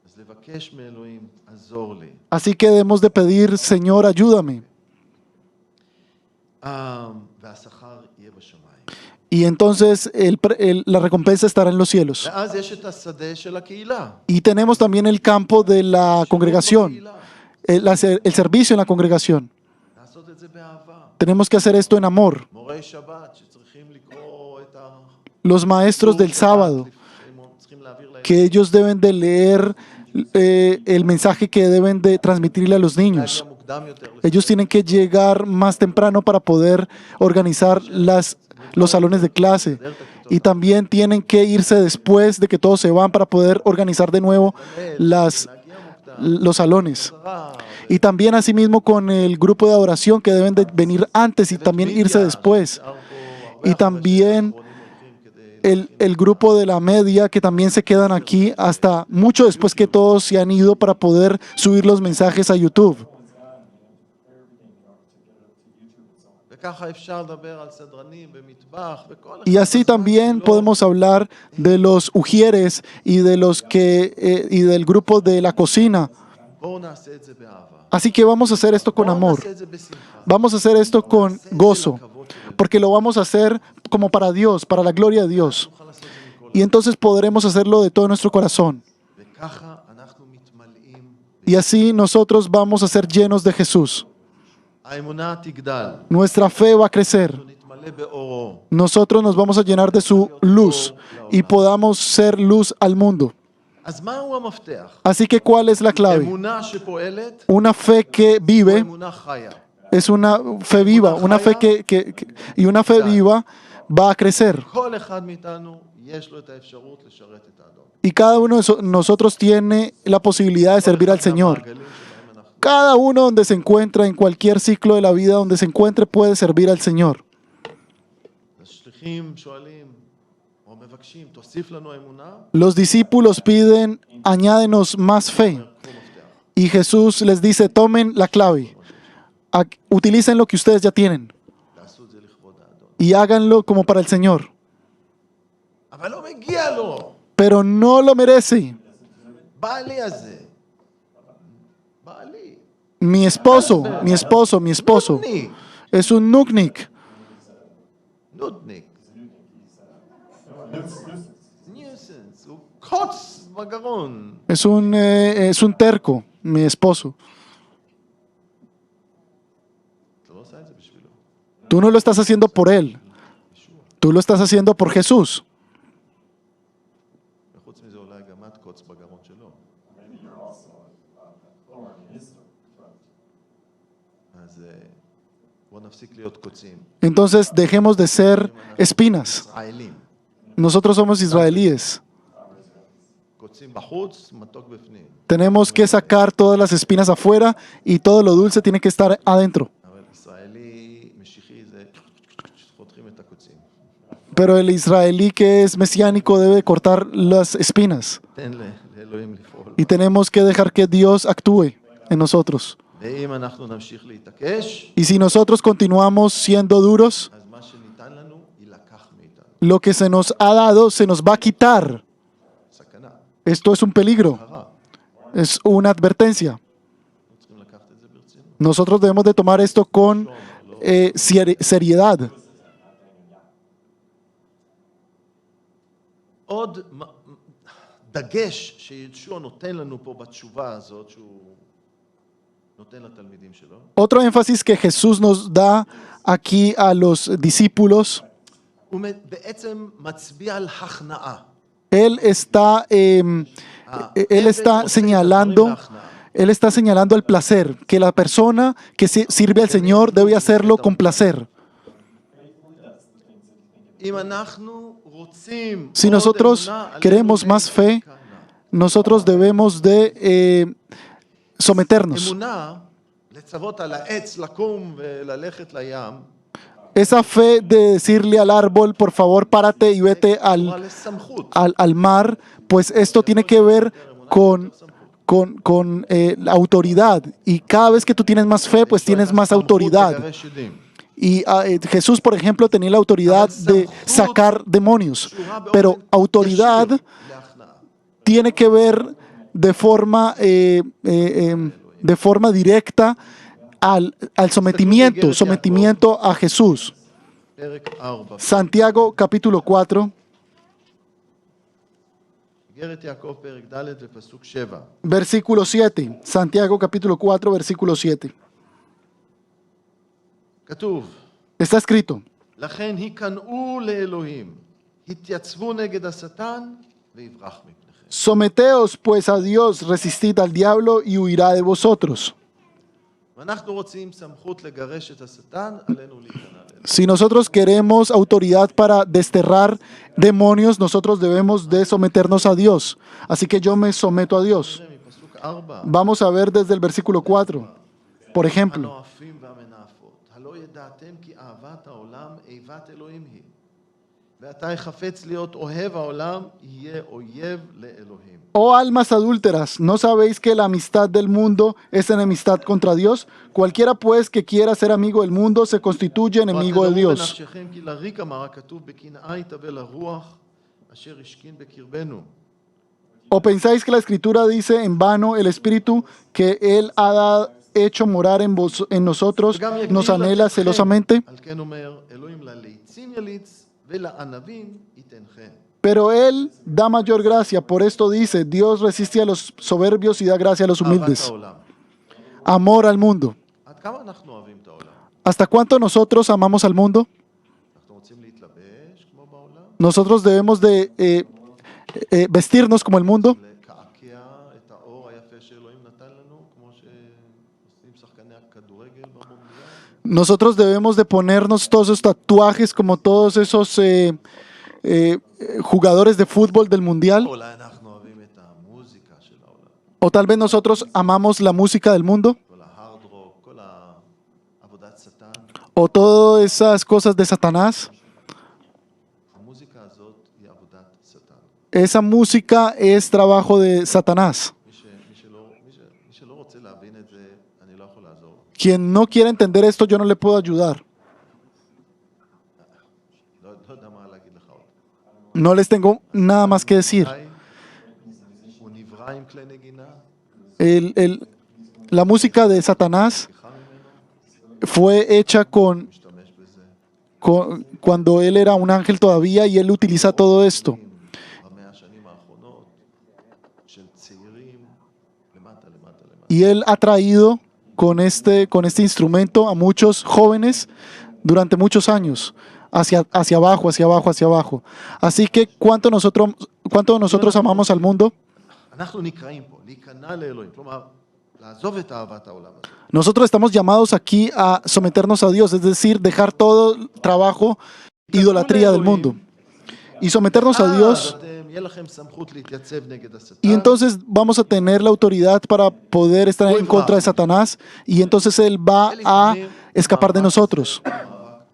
אז לבקש מאלוהים, עזור לי. Así que debemos de pedir, Señor, ayúdame. והשכר יהיה בשמיים. Y entonces la recompensa estará en los cielos. ואז יש את השדה של הקהילה. Y tenemos también el campo de la congregación, בקהילה. el servicio en la congregación. לעשות את זה באהבה. Tenemos que hacer esto en amor. מורי שבת שצריכים לקרוא את ה... Los maestros del sábado, צריכים להעביר להם. que ellos deben de leer el mensaje que deben de transmitirle a los niños. להגיע מוקדם יותר. Ellos tienen que llegar más temprano para poder organizar los salones de clase. Y también tienen que irse después de que todos se van para poder organizar de nuevo los salones. Y también asimismo con el grupo de adoración que deben de venir antes y también irse después. Y también el grupo de la media que también se quedan aquí hasta mucho después que todos se han ido para poder subir los mensajes a YouTube. וככה אפשר לדבר על סדרנים במטבח וכל Y así también podemos hablar de los ujieres y de y del grupo de la cocina. בואו נעשה את זה באהבה. Así que vamos a hacer esto con בואו amor. נעשה את זה בשמחה. Vamos a hacer esto con נעשה את זה gozo, לכבוד שלו. porque lo vamos a hacer como para Dios, para la gloria de Dios. נוכל לעשות את זה מכל Y entonces podremos hacerlo de todo nuestro corazón. וככה אנחנו מתמלאים. Y así nosotros vamos a ser llenos de Jesús. האמונה תגדל. Nuestra fe va a crecer. אנחנו נתמלא באורו. Nosotros nos vamos a llenar de su luz y podamos ser luz al mundo. אז מהו המפתח? Así que, ¿cuál es la clave? אמונה שפועלת Una fe que או vive אמונה חיה. es una fe viva, una fe y una fe viva va a crecer. כל אחד מאיתנו יש לו את האפשרות לשרת את האדון. Y cada uno de nosotros tiene la posibilidad de servir al Señor. המעגלים שבהם אנחנו Cada uno donde se encuentra, en cualquier ciclo de la vida donde se encuentre, puede servir al Señor. השליחים שואלים או מבקשים, תוסיף לנו אמונה, Los discípulos piden, añádenos más fe. פה מפתח. Y Jesús les dice, tomen la clave. Utilicen lo que ustedes ya tienen תעשו את זה לכבוד האדון. y háganlo como para el Señor. אבל לא מגיע לו. Pero no lo merece. בעלי הזה. בעלי. Mi esposo, mi esposo, mi esposo. נודניק. Es un nuknik. נודניק. ניוסנס. הוא קוץ בגרון. Es un terco, mi esposo. אתה לא עושה את זה בשבילו. Tú no lo estás haciendo por él. Tú lo estás haciendo por Jesús. וחוץ מזה אולי גם את קוץ בגרון שלו. Maybe you're also a thorn in his throat. אז בואו נפסיק להיות קוצים. Entonces dejemos de ser espinas. ישראלים. Nosotros somos israelíes. קוצים בחוץ, מתוק בפנים. Tenemos que sacar todas las espinas afuera y todo lo dulce tiene que estar adentro. אבל ישראלי משיחי זה חותכים את הקוצים. Pero el israelí que es mesiánico debe cortar las espinas. תן לאלוהים לפעול. Y tenemos que dejar que Dios actúe en nosotros. ואם אנחנו נמשיך להתעקש, Y si nosotros continuamos siendo duros, אז מה שניתן לנו יילקח מאיתנו. lo que se nos ha dado se nos va a quitar. סכנה, Esto es un peligro, הרע. es una advertencia. אנחנו צריכים לקחת את זה ברצינות. Nosotros debemos de tomar esto con seriedad. עוד דגש שישוע נותן לנו פה בתשובה הזאת, שהוא נותן לתלמידים שלו, Otro énfasis que Jesús nos da aquí a los discípulos, הוא בעצם מצביע על הכנעה. Él está señalando el placer, que la persona que sirve al Señor debe hacerlo con placer. אם אנחנו רוצים Si עוד nosotros אמונה, עלינו queremos más fe, להיכנע. nosotros debemos de someternos. אמונה, לצוות על העץ לקום וללכת לים, Esa fe de decirle al árbol, por favor, párate y vete תורה לסמכות. al mar, pues esto tiene que ver con la autoridad. Y cada vez que tú tienes más fe, pues tienes más autoridad. לגרש ידים. Y Jesús, por ejemplo, tenía la autoridad de sacar demonios. Pero autoridad להכנעה. tiene que ver de forma directa al sometimiento a Jesús. פרק 4. Santiago capítulo 4, איגרת יעקב פרק ד' ופסוק 7. versículo 7. Santiago capítulo 4, versículo 7. כתוב, Está escrito: לכן היכנעו לאלוהים, התייצבו נגד השטן ויברח מפניכם. Someteos pues a Dios, resistid al diablo y huirá de vosotros. ואנחנו רוצים סמכות לגרש את השטן, עלינו להיכנע לאלוהים. Si nosotros queremos autoridad para desterrar demonios, nosotros debemos de someternos a Dios. Así que yo me someto a Dios. נראה מפסוק 4. Vamos a ver desde el versículo 4. Por ejemplo, הנואפים והמנאפות, הלא ידעתם כי אהבת העולם איבת אלוהים היא. ואתה חפץ להיות אוהב העולם, יהיה אויב לאלוהים. oh almas adúlteras, ¿no sabéis que la amistad del mundo es enemistad contra Dios? Cualquiera pues que quiera ser amigo del mundo se constituye enemigo de Dios. בנפשכם כי לריק אמר הכתוב בקנאה יתאבל הרוח אשר השכין בקרבנו. ¿O pensáis que la escritura dice en vano el espíritu que Él ha hecho morar en nosotros וגם יגדיל nos anhela לתתכם. celosamente? על כן אומר אלוהים לליצים יליץ ולענבים ייתנכם. Pero Él da mayor gracia, por esto dice, Dios resiste a los soberbios y da gracia a los אהבת humildes. העולם. Amor al mundo. עד כמה אנחנו אוהבים את העולם? ¿Hasta cuánto nosotros amamos al mundo? אנחנו רוצים להתלבש כמו בעולם? Nosotros debemos de vestirnos como el mundo, לקעקע את האור היפה שאלוהים נתן לנו, כמו שעושים שחקני הכדורגל במונדיאל? nosotros debemos de ponernos todos esos tatuajes como todos esos jugadores de fútbol del mundial, אולי אנחנו אוהבים את המוזיקה של העולם, o tal vez nosotros amamos la música del mundo, כל ההארד רוק, כל עבודת שטן. o todas esas cosas de Satanás. המוזיקה הזאת היא עבודת שטן. Esa música es trabajo de Satanás. מי שלא רוצה להבין את זה, אני לא יכול לעזור לו. Quien no quiere entender esto, yo no le puedo ayudar. לא יודע מה להגיד לך עוד. No les tengo nada más que decir. הוא נברא עם כלי נגינה, La música de Satanás סליחה ממנו, fue hecha משתמש בזה. cuando él era un ángel todavía y él utiliza todo esto. במאה השנים האחרונות של צעירים, למטה, למטה, למטה. Y él ha traído con este instrumento a muchos jóvenes durante muchos años, hacia abajo, hacia abajo, hacia abajo. Así que, ¿cuánto nosotros amamos al mundo? אנחנו נקראים פה, להיכנע לאלוהים, כלומר, לעזוב את אהבת העולם הזה. Nosotros estamos llamados aquí a someternos a Dios, es decir, dejar todo trabajo, idolatría del mundo y someternos a Dios. אז יהיה לכם סמכות להתייצב נגד השטן. Y entonces vamos a tener la autoridad para poder estar en contra de Satanás y entonces Él va a escapar de nosotros.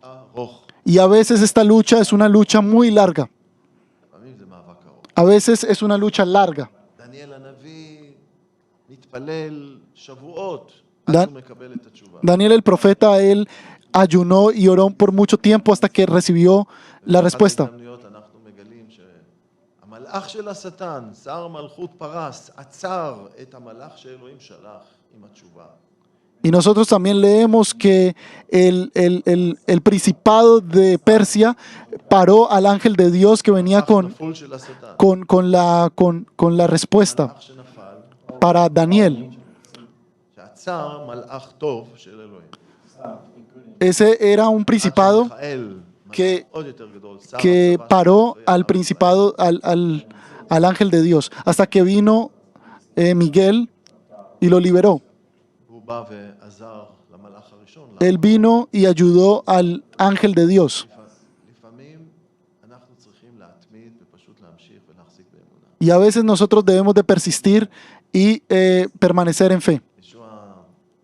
ארוך. Y a veces esta lucha es una lucha muy larga. לפעמים זה מאבק ארוך. A veces es una lucha larga. דניאל הנביא מתפלל שבועות דן- עד שהוא מקבל את התשובה. Daniel el profeta, él ayunó y oró por mucho tiempo hasta que recibió la באחת respuesta. ההזדמנויות אנחנו מגלים שהמלאך של השטן, שר מלכות פרס, עצר את המלאך שאלוהים שלח עם התשובה. Y nosotros también leemos que el principado de Persia paró al ángel de Dios que venía נפול של השטן. con la respuesta מלאך שנפל, para Daniel. שעצר מלאך טוב של אלוהים. Ese era un עד principado שמיכאל, que- עוד יותר גדול, שר que הצבא paró של al principado, al ángel de Dios, hasta que vino Miguel y lo liberó. הוא בא ועזר למלאך הראשון. Él vino y ayudó al ángel de Dios. לפעמים אנחנו צריכים להתמיד ופשוט להמשיך ולהחזיק באמונה. Y a veces nosotros debemos de persistir y permanecer en fe. ישוע,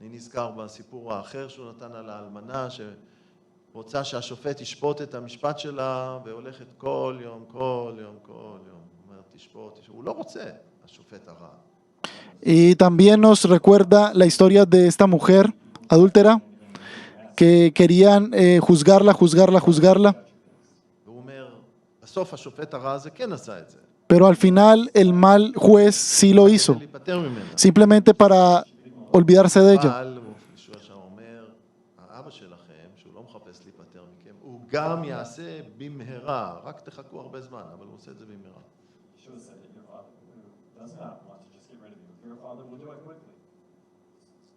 אני נזכר בסיפור האחר שהוא נתן על האלמנה שרוצה שהשופט ישפוט את המשפט שלה והולכת כל יום, כל יום, כל יום. הוא אומר, תשפוט. הוא לא רוצה, השופט הרע. Y también nos recuerda la historia de esta mujer adúltera que querían juzgarla. והוא אומר, בסוף השופט הרע הזה כן עשה את זה. Pero al final el mal juez sí lo hizo, כדי להיפטר ממנה. simplemente para olvidarse de ella. אבל ישוע שם אומר, האבא אבא שלכם, שהוא לא מחפש להיפטר מכם, הוא גם יעשה במהרה, רק תחכו הרבה זמן, אבל הוא עושה את זה במהרה. Yeshua said that your father who does not want to just get rid of you, your father will do it quickly.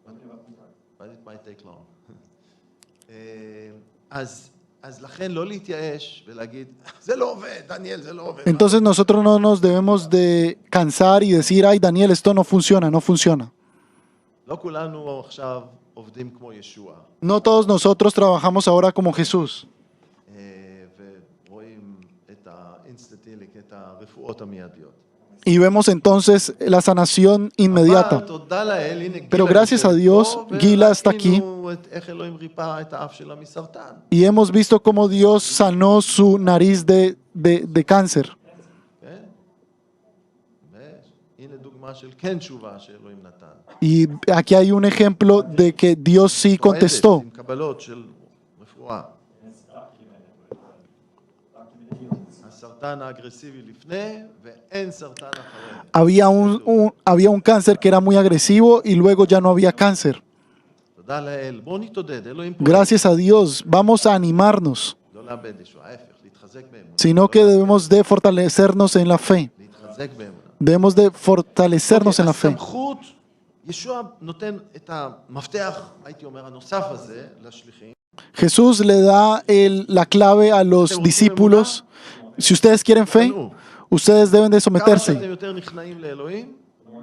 Don't give up control. But it might take long. אז לכן לא להתייאש ולהגיד, זה לא עובד, דניאל, זה לא עובד. Entonces nosotros no nos debemos de cansar y decir, ay Daniel, esto no funciona, no funciona. לא כולנו עכשיו עובדים כמו ישוע, No todos nosotros trabajamos ahora como Jesús ורואים את האינסטנטיליק, את הרפואות המיידיות. y vemos entonces la sanación אבל inmediata. תודה לאל, הנה Pero גילה gracias a נמצאת Dios, פה, Gila está aquí. וראינו איך אלוהים ריפא את האף שלה מסרטן. Y hemos visto cómo Dios sanó su nariz de cáncer. כן? והנה דוגמה של כן תשובה שאלוהים נתן. Y aquí hay un ejemplo de que Dios sí contestó. עם קבלות של רפואה. And it's documented healings. הסרטן האגרסיבי לפני ואין סרטן אחרי. Había un cáncer que era muy agresivo y luego ya no había cáncer. תודה לאל. בואו נתעודד, אלוהים פה. Gracias a Dios, vamos a animarnos, לא לאבד ישוע, ההפך, להתחזק באמונה. sino que debemos de fortalecernos en la fe. להתחזק באמונה. Debemos de fortalecernos en la fe. הסמכות, ישוע נותן את המפתח, הייתי אומר, הנוסף הזה לשליחים. Jesús le da la clave a los discípulos. Si ustedes quieren fe, ustedes deben de כמה שאתם someterse. יותר נכנעים לאלוהים,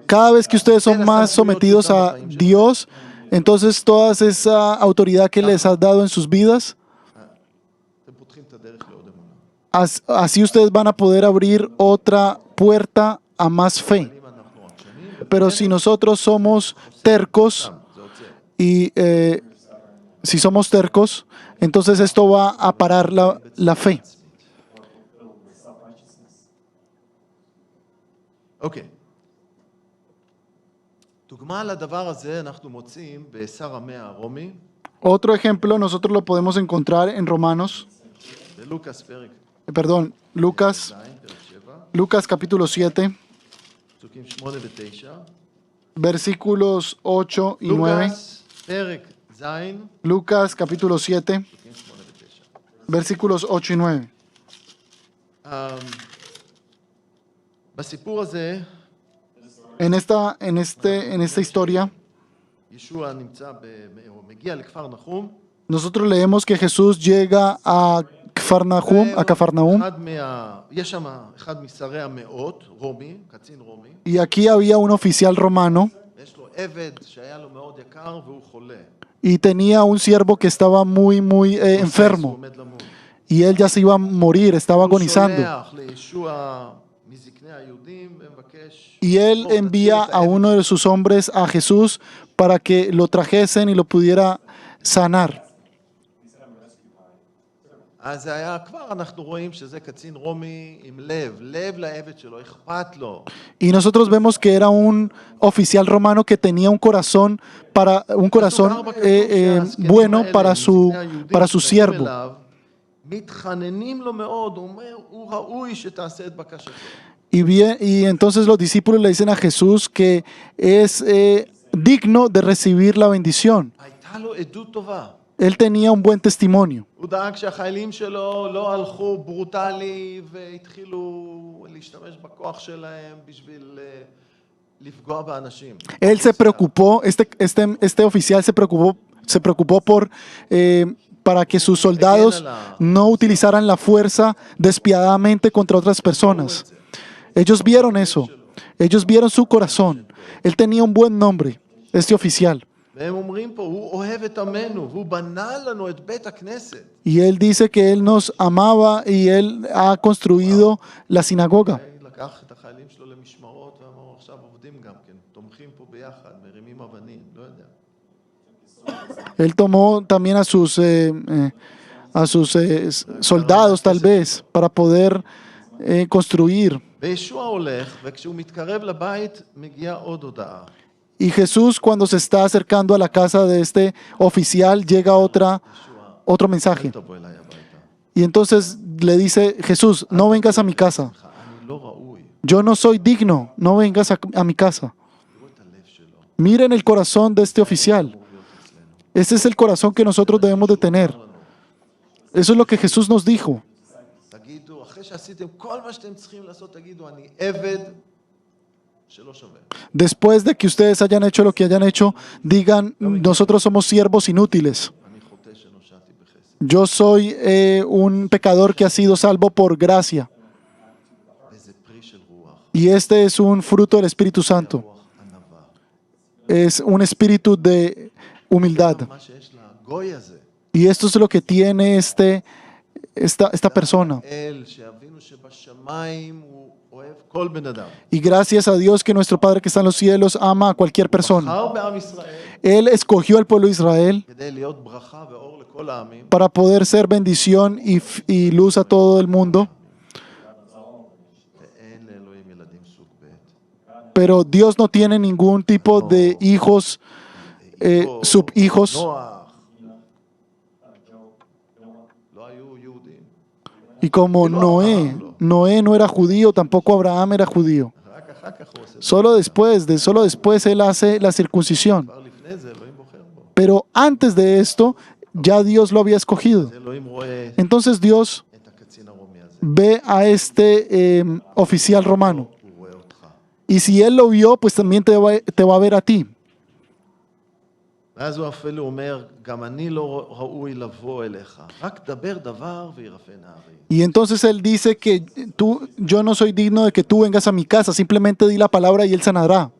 Cada vez que ustedes son más sometidos a Dios, entonces toda esa autoridad que les ha dado en sus vidas, אתם פותחים את הדרך לעוד אמונה. así ustedes van a poder abrir otra puerta a más fe. אם אנחנו עקשנים, Pero si nosotros somos tercos זה עוצר. y si somos tercos, entonces esto va a parar la fe. Filled with self-righteousness. אוקיי. דוגמה לדבר הזה אנחנו מוצאים בשר המאה הרומי, Otro ejemplo nosotros lo podemos encontrar en Romanos, בלוקאס פרק Lucas, ז', פרק 7, Lucas capítulo 7, פסוקים 8 ו-9. versículos 8 y 9. לוקאס פרק ז', Lucas capítulo 7, פסוקים 8 ו-9. versículos 8 y 9. בסיפור הזה, En esta historia, ישוע נמצא, הוא מגיע לכפר נחום, nosotros leemos que Jesús llega a Cafarnaúm, יש שם אחד משרי המאות, רומי, קצין רומי, y aquí había un oficial romano יש לו עבד שהיה לו מאוד יקר והוא חולה. y tenía un siervo que estaba muy הוא enfermo עומד למות. y él ya se iba a morir, estaba הוא agonizando. שולח לישוע מזקני היהודים ומבקש, Y él "בוא, envía תציל את a העבד." uno de sus hombres a Jesús para que lo trajesen y lo pudiera sanar. אז זה היה, כבר אנחנו רואים שזה קצין רומי עם לב לעבד שלו, אכפת לו. Y nosotros vemos que era un oficial romano que tenía un corazón bueno para su siervo. מתחננים לו מאוד, הוא אומר, הוא ראוי שתעשה את בקשתו. Y entonces los discípulos le dicen a Jesús que es digno de recibir la bendición. הייתה לו עדות טובה. Él tenía un buen testimonio. הוא דאג שהחיילים שלו לא הלכו ברוטלי והתחילו להשתמש בכוח שלהם בשביל לפגוע באנשים. Él se preocupó, este oficial se preocupó para que sus soldados no utilizaran la fuerza despiadadamente contra otras personas. Ellos vieron eso, ellos vieron su corazón. Él tenía un buen nombre, este oficial. והם אומרים פה, הוא אוהב את עמנו, והוא בנה לנו את בית הכנסת. Y él dice que él nos amaba y él ha construido la sinagoga. לקח את החיילים שלו למשמרות ואמרו, עכשיו עובדים גם כן, תומכים פה ביחד, מרימים אבנים, לא יודע. Él tomó también a sus soldados tal vez para poder construir. וישוע הולך, וכשהוא מתקרב לבית, מגיעה עוד הודעה. Y Jesús, cuando se está acercando a la casa de este oficial, llega otro mensaje. אל תבוא אליי הביתה. Y entonces le dice, Jesús, no vengas a mi casa. אני לא ראוי. Yo no soy digno, no vengas a mi casa. תראו את הלב שלו. Miren el corazón de este oficial. Ese es el corazón que nosotros debemos de tener. Eso es lo que Jesús nos dijo. תגידו, אחרי שעשיתם כל מה שאתם צריכים לעשות, תגידו, אני עבד שלא שווה. Después de que ustedes hayan hecho lo que hayan hecho, digan, nosotros somos siervos inútiles. אני חוטא שנושעתי בחסד. Yo soy un pecador que ha sido salvo por gracia. וזה פרי של רוח, Y este es un fruto del Espíritu Santo. רוח ענווה. Es un espíritu de humildad. מה שיש לגוי הזה, Y esto es lo que tiene esta persona. אל שיבינו שבשמיים הוא אוהב כל בן אדם. Y gracias a Dios que nuestro Padre que está en los cielos ama a cualquier persona. בחר בעם ישראל Él escogió al pueblo de Israel כדי להיות ברכה ואור לכל העמים. para poder ser bendición y luz a todo el mundo. ואין לאלוהים ילדים סוג ב'. Pero Dios no tiene ningún tipo de hijos, subhijos. נוח. לא היו יהודים. Y como Noé no era judío, tampoco Abraham era judío. רק אחר כך הוא עושה. Solo después él hace la circuncisión. כבר לפני זה אלוהים בוחר בו. Pero antes de esto, ya Dios lo había escogido. אז אלוהים רואה Entonces Dios את הקצין הרומי הזה. ve a este oficial romano. הוא רואה אותך. Y si él lo vio, pues también te va a ver a ti. ואז הוא אפילו אומר, גם אני לא ראוי לבוא אליך. רק דבר דבר וירפא נהרי. Y entonces él dice que yo no soy digno de que tú vengas a mi casa, simplemente di la palabra y él sanará.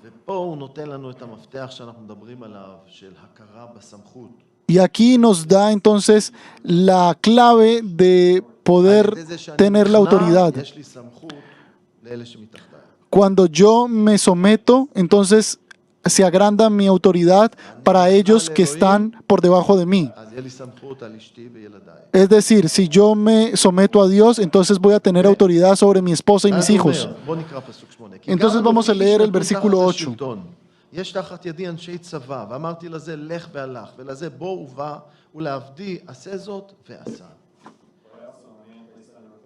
ופה הוא נותן לנו את המפתח שאנחנו מדברים עליו, של הכרה בסמכות. Y aquí nos da entonces la clave de poder על ידי זה שאני tener la נכנע, autoridad. יש לי סמכות לאלה שמתחתיי. Cuando yo me someto, entonces se agranda mi autoridad para ellos que están por debajo de mí. אז יהיה לי סמכות על אשתי וילדיי. Es decir, si yo me someto a Dios, entonces voy a tener autoridad sobre mi esposa y mis ואז הוא hijos. אומר, בוא נקרא פסוק 8. כי Entonces גם vamos a אנוכי leer el איש versículo נתון 8. תחת השלטון. יש תחת ידי אנשי צבא, ואמרתי לזה לך והלך, ולזה בוא ובא, ולעבדי עשה זאת ועשה.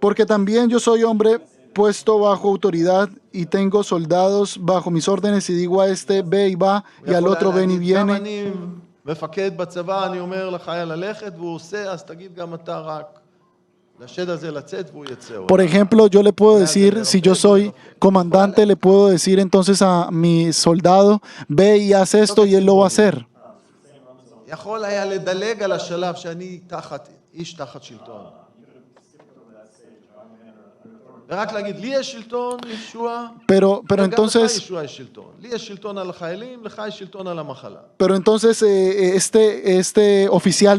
Porque también yo soy hombre puesto bajo autoridad y tengo soldados bajo mis órdenes y digo a este ve y va y al otro ven y גם viene. אני מפקד בצבא, אני אומר לחייל ללכת, והוא עושה, אז תגיד גם אתה רק לשד הזה לצאת, והוא יצא. Por ejemplo, yo le puedo decir, si yo soy comandante, le puedo decir entonces a mi soldado, ve y haz esto y él lo va a hacer. יכול היה לדלג על השלב שאני איש תחת שלטון. ורק להגיד, לי יש שלטון, ישוע, Pero וגם לך entonces, ישוע יש שלטון. לי יש שלטון על החיילים, לך יש שלטון על המחלה. pero entonces este oficial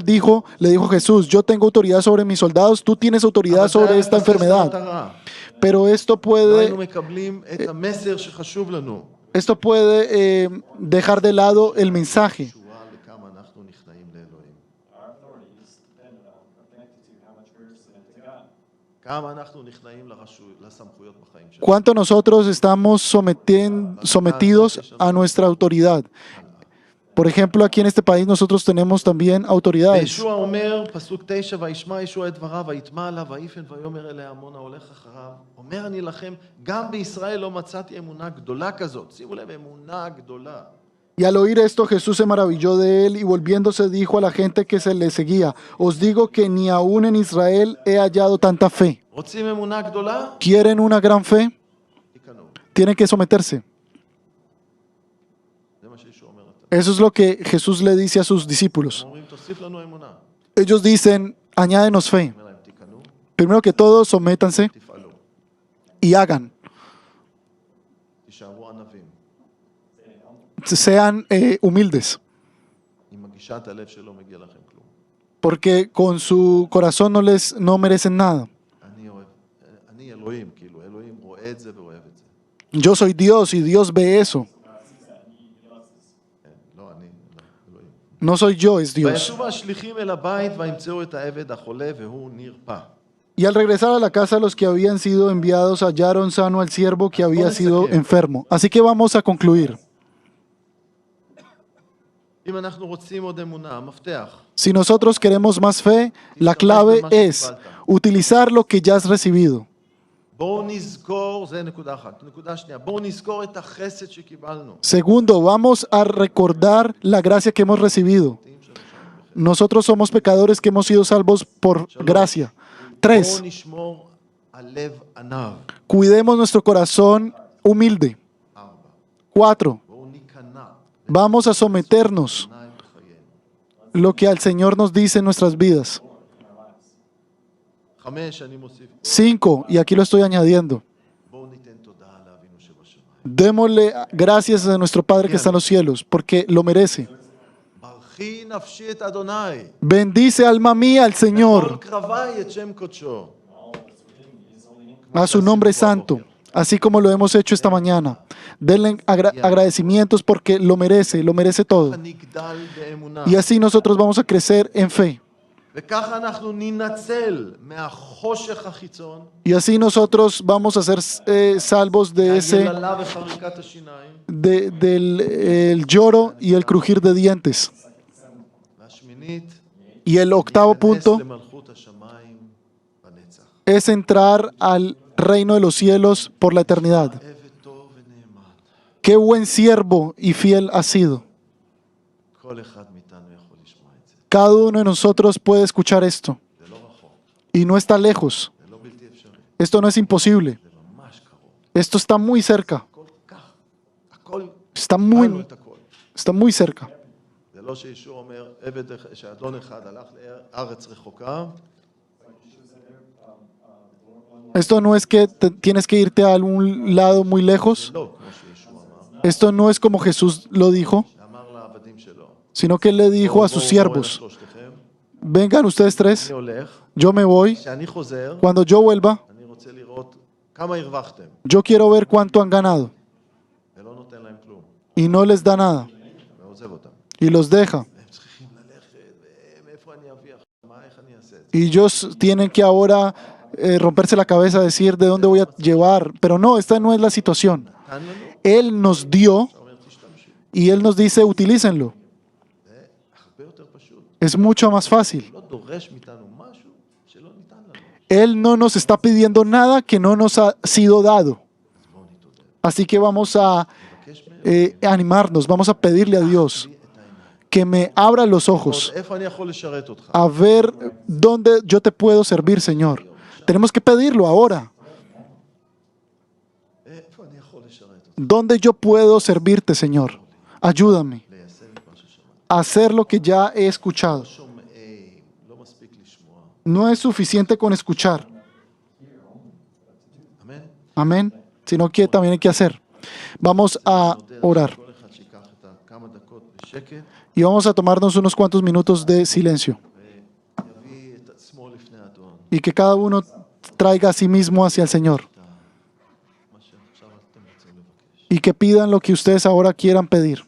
le dijo a Jesús, yo tengo autoridad sobre mis soldados, tú tienes autoridad sobre esta enfermedad. Pero esto לא puede היינו מקבלים את המסר שחשוב לנו. dejar de lado el mensaje. תשובה לכמה אנחנו נכנעים לאלוהים. Our authority is dependent on, or connected to how much we're submitted to God. כמה אנחנו נכנעים לסמכויות בחיים שלנו. ¿Cuánto nosotros estamos sometidos a nuestra autoridad? Por ejemplo, aquí en este país nosotros tenemos también autoridades. וישוע אומר, פסוק 9, וישמע ישוע את דבריו, ויטמע עליו, ויפן ויאמר אלי המון ההולך אחריו. אומר אני לכם, גם בישראל לא מצאתי אמונה גדולה כזאת. שימו לב, אמונה גדולה. Y al oír esto, Jesús se maravilló de él y volviéndose dijo a la gente que se le seguía, os digo que ni aún en Israel he hallado tanta fe. רוצים אמונה גדולה? ¿Quieren una gran fe? תיכנעו. Tienen que someterse. זה מה שישוע אומר אתה. Eso es lo que Jesús le dice a sus discípulos. אומרים, תוסיף לנו אמונה. Ellos dicen, añádenos fe. אומר להם, תיכנעו, Primero que todo, sométanse תפעלו, y hagan. תישארו ענבים. Sean humildes, עם מגישת הלב שלא מגיע לכם כלום. porque con su corazón no merecen nada. אני אלוהים, כאילו, אלוהים רואה את זה ואוהב את זה. Yo soy Dios y Dios ve eso. לא, אני, אלוהים. No soy yo, es Dios. וישובו השליחים אל הבית וימצאו את העבד החולה והוא נרפא. Y al regresar a la casa, los que habían sido enviados hallaron sano al siervo que había sido enfermo. Así que vamos a concluir. אם אנחנו רוצים עוד אמונה, המפתח. Si nosotros queremos más fe, la clave es utilizar lo que ya has recibido. בואו נזכור, זה נקודה אחת. נקודה שנייה, בואו נזכור את החסד שקיבלנו. Segundo, vamos a recordar la gracia que hemos recibido. Nosotros somos pecadores que hemos sido salvos por gracia. 3. בואו נשמור על לב עניו. Cuidemos nuestro corazón humilde. 4. 4. בואו ניכנע. Vamos a someternos עיניים בחיינו. lo que al Señor nos dice en nuestras vidas. 5, אני מוסיף. 5. Y aquí lo estoy añadiendo. בואו ניתן תודה לאבינו שבשמיים. Démosle gracias a nuestro Padre que está en los cielos, porque lo merece. ברכי נפשי את אדוני. Bendice alma mía al כל Señor, קרבי את שם קודשו. a su nombre santo, así como lo hemos hecho esta mañana. Denle agradecimientos porque lo merece todo. נגדל באמונה. Y así nosotros vamos a crecer en fe. וככה אנחנו ננצל מהחושך החיצון, Y así nosotros vamos a ser salvos de מהיללה וחריקת השיניים, del el lloro y el crujir de dientes. והשמינית, Y el octavo להיכנס punto למלכות השמיים בנצח. es entrar al reino de los cielos por la eternidad. עבד טוב ונאמן. Qué buen siervo y fiel ha sido. כל אחד מאיתנו יכול לשמוע את זה. Cada uno de nosotros puede escuchar esto. זה לא רחוק, Y no está lejos. זה לא בלתי אפשרי, Esto no es imposible. זה ממש קרוב. Esto está muy cerca. כל כך, הכל, Está קיבלנו את הכל. muy cerca. זה לא שישוע אומר, שאדון אחד הלך לארץ רחוקה, Esto no es que tienes que irte a algún lado muy lejos. לא כמו שישוע אמר, Esto no es como Jesús lo dijo, שאמר לעבדים שלו. sino que él le dijo a sus בואו siervos, שלושתכם, vengan ustedes tres, אני הולך, yo me voy. כשאני חוזר, Cuando yo vuelva, אני רוצה לראות כמה הרווחתם, yo quiero ver cuánto han ganado. ולא נותן להם כלום, Y no les da nada. ועוזב אותם. Y los deja. הם צריכים ללכת, מאיפה אני אביא עכשיו, איך אני אעשה את זה? Y ellos tienen que ahora romperse la cabeza, decir de dónde voy a llevar. Pero no, esta no es la situación. נתן לנו, Él nos dio אתה אומר, תשתמשו. y Él nos dice, utilícenlo. זה הרבה יותר פשוט. Es mucho más fácil. לא דורש מאיתנו משהו שלא ניתן לנו. Él no nos está pidiendo nada que no nos ha sido dado. אז בואו נתעודד. Así que vamos a נבקש מהם, animarnos, vamos a pedirle a Dios לי את העיניים. que me abra los עוד ojos איפה אני יכול לשרת אותך? a ver dónde yo te puedo servir, Señor. Tenemos que pedirlo ahora. איפה אני יכול לשרת אותך? ¿Dónde yo puedo servirte, Señor? Ayúdame ליישם את מה ששמעתי. a hacer lo que ya he escuchado. שומעים, לא מספיק לשמוע. No es suficiente con escuchar, אמן? amén, sino que también hay que hacer. Vamos a orar כל אחד שיקח את כמה דקות בשקט, y vamos a tomarnos unos cuantos minutos de silencio ויביא את עצמו לפני האדון. y que cada uno traiga a sí mismo hacia el Señor מה שעכשיו אתם רוצים לבקש. y que pidan lo que ustedes ahora quieran pedir.